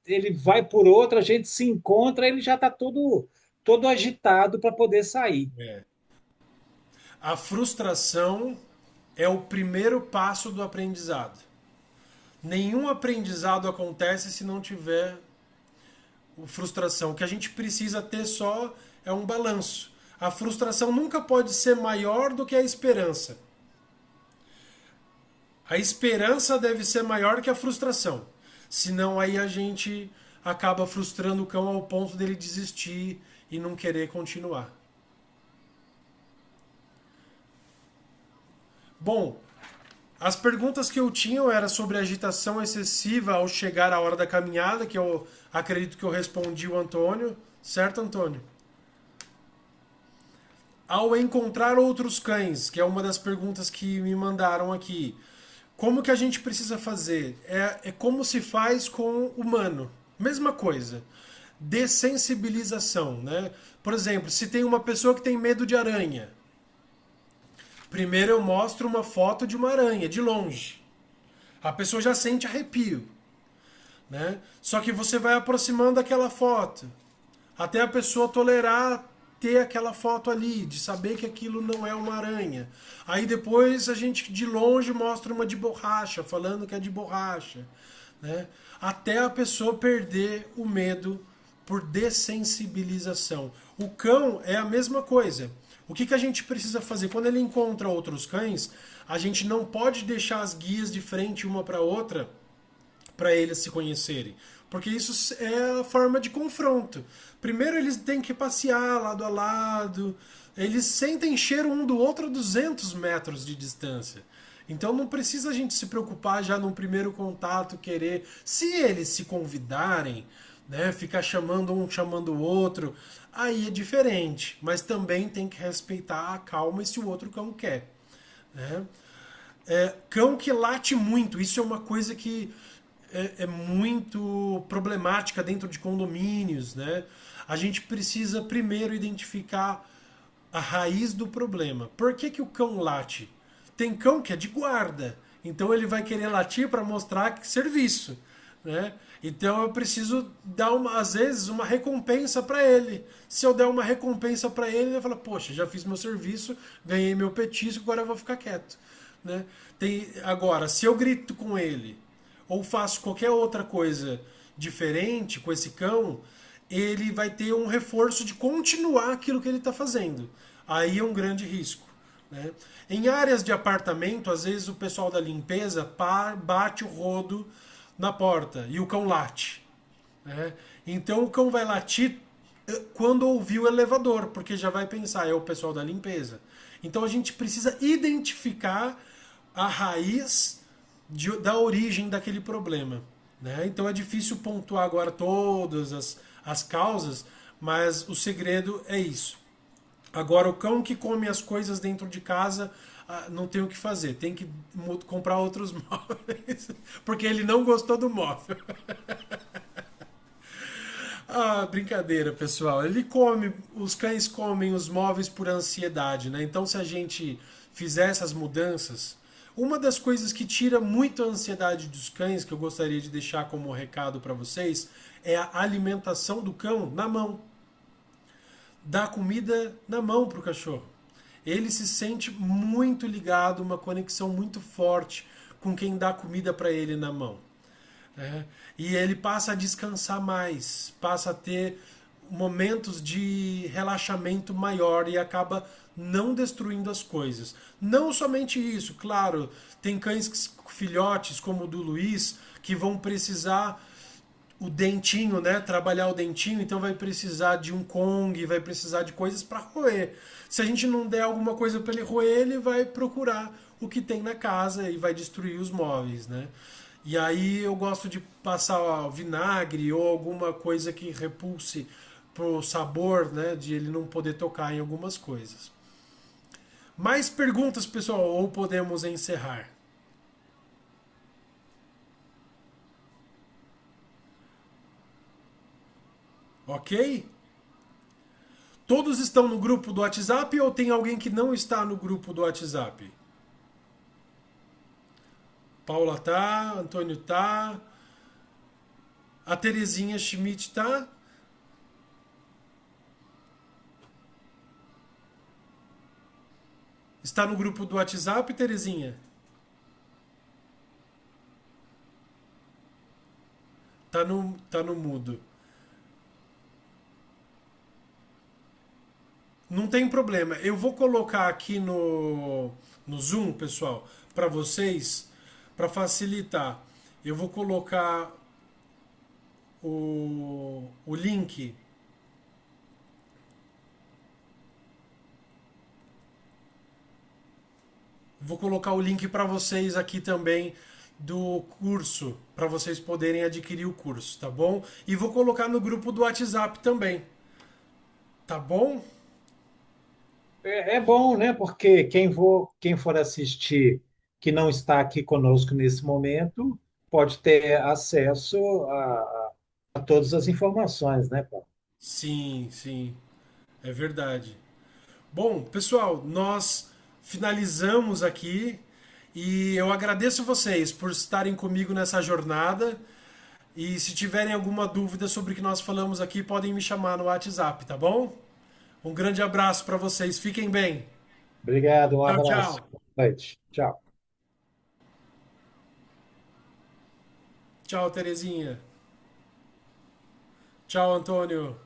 Speaker 4: ele vai por outra, a gente se encontra, ele já está todo agitado para poder sair.
Speaker 1: É. A frustração é o primeiro passo do aprendizado. Nenhum aprendizado acontece se não tiver frustração. O que a gente precisa ter só é um balanço. A frustração nunca pode ser maior do que a esperança. A esperança deve ser maior que a frustração. Senão aí a gente acaba frustrando o cão ao ponto dele desistir e não querer continuar. Bom, as perguntas que eu tinha era sobre agitação excessiva ao chegar a hora da caminhada, que eu acredito que eu respondi o Antônio. Certo, Antônio? Ao encontrar outros cães, que é uma das perguntas que me mandaram aqui. Como que a gente precisa fazer? É como se faz com o humano. Mesma coisa. Dessensibilização, né? Por exemplo, se tem uma pessoa que tem medo de aranha, primeiro eu mostro uma foto de uma aranha, de longe. A pessoa já sente arrepio. Né? Só que você vai aproximando aquela foto, até a pessoa tolerar ter aquela foto ali, de saber que aquilo não é uma aranha. Aí depois a gente de longe mostra uma de borracha, falando que é de borracha. Né? Até a pessoa perder o medo por dessensibilização. O cão é a mesma coisa. O que a gente precisa fazer? Quando ele encontra outros cães, a gente não pode deixar as guias de frente uma para outra para eles se conhecerem. Porque isso é a forma de confronto. Primeiro eles têm que passear lado a lado, eles sentem cheiro um do outro a 200 metros de distância. Então não precisa a gente se preocupar já num primeiro contato, querer. Se eles se convidarem, né, ficar chamando um, chamando o outro, aí é diferente. Mas também tem que respeitar a calma e se o outro cão quer. Né? Cão que late muito, isso é uma coisa que é muito problemática dentro de condomínios, né? A gente precisa primeiro identificar a raiz do problema. Por que o cão late? Tem cão que é de guarda, então ele vai querer latir para mostrar que serviço, né? Então eu preciso dar às vezes uma recompensa para ele. Se eu der uma recompensa para ele, ele vai falar: poxa, já fiz meu serviço, ganhei meu petisco, agora eu vou ficar quieto, né? Agora, se eu grito com ele ou faço qualquer outra coisa diferente com esse cão, ele vai ter um reforço de continuar aquilo que ele está fazendo. Aí é um grande risco. Né? Em áreas de apartamento, às vezes o pessoal da limpeza bate o rodo na porta e o cão late. Né? Então o cão vai latir quando ouvir o elevador, porque já vai pensar, é o pessoal da limpeza. Então a gente precisa identificar a raiz da origem daquele problema. Né? Então é difícil pontuar agora todas as causas, mas o segredo é isso. Agora, o cão que come as coisas dentro de casa, não tem o que fazer, tem que comprar outros móveis, porque ele não gostou do móvel. Brincadeira, pessoal. Os cães comem os móveis por ansiedade, né? Então, se a gente fizer essas mudanças, uma das coisas que tira muito a ansiedade dos cães, que eu gostaria de deixar como recado para vocês, é a alimentação do cão na mão. Dar comida na mão para o cachorro. Ele se sente muito ligado, uma conexão muito forte com quem dá comida para ele na mão. E ele passa a descansar mais, passa a ter momentos de relaxamento maior e acaba não destruindo as coisas. Não somente isso, claro, tem cães filhotes como o do Luiz que vão precisar o dentinho, né? Trabalhar o dentinho, então vai precisar de um Kong, vai precisar de coisas para roer. Se a gente não der alguma coisa para ele roer, ele vai procurar o que tem na casa e vai destruir os móveis, né? E aí eu gosto de passar vinagre ou alguma coisa que repulse pro sabor, né? De ele não poder tocar em algumas coisas. Mais perguntas, pessoal, ou podemos encerrar? Ok? Todos estão no grupo do WhatsApp ou tem alguém que não está no grupo do WhatsApp? Paula tá, Antônio tá, a Terezinha Schmidt tá. Está no grupo do WhatsApp, Terezinha? Tá no mudo. Não tem problema. Eu vou colocar aqui no Zoom, pessoal, para vocês, para facilitar. Eu vou colocar o link. Vou colocar o link para vocês aqui também do curso, para vocês poderem adquirir o curso, tá bom? E vou colocar no grupo do WhatsApp também. Tá bom?
Speaker 4: É bom, né? Porque quem for assistir que não está aqui conosco nesse momento pode ter acesso a todas as informações, né, Paulo?
Speaker 1: Sim, sim, é verdade. Bom, pessoal, nós finalizamos aqui e eu agradeço vocês por estarem comigo nessa jornada. E se tiverem alguma dúvida sobre o que nós falamos aqui, podem me chamar no WhatsApp, tá bom? Um grande abraço para vocês, fiquem bem.
Speaker 4: Obrigado, um
Speaker 1: Tchau,
Speaker 4: abraço.
Speaker 1: tchau.
Speaker 4: Boa noite. Tchau.
Speaker 1: Tchau, Terezinha. Tchau, Antônio.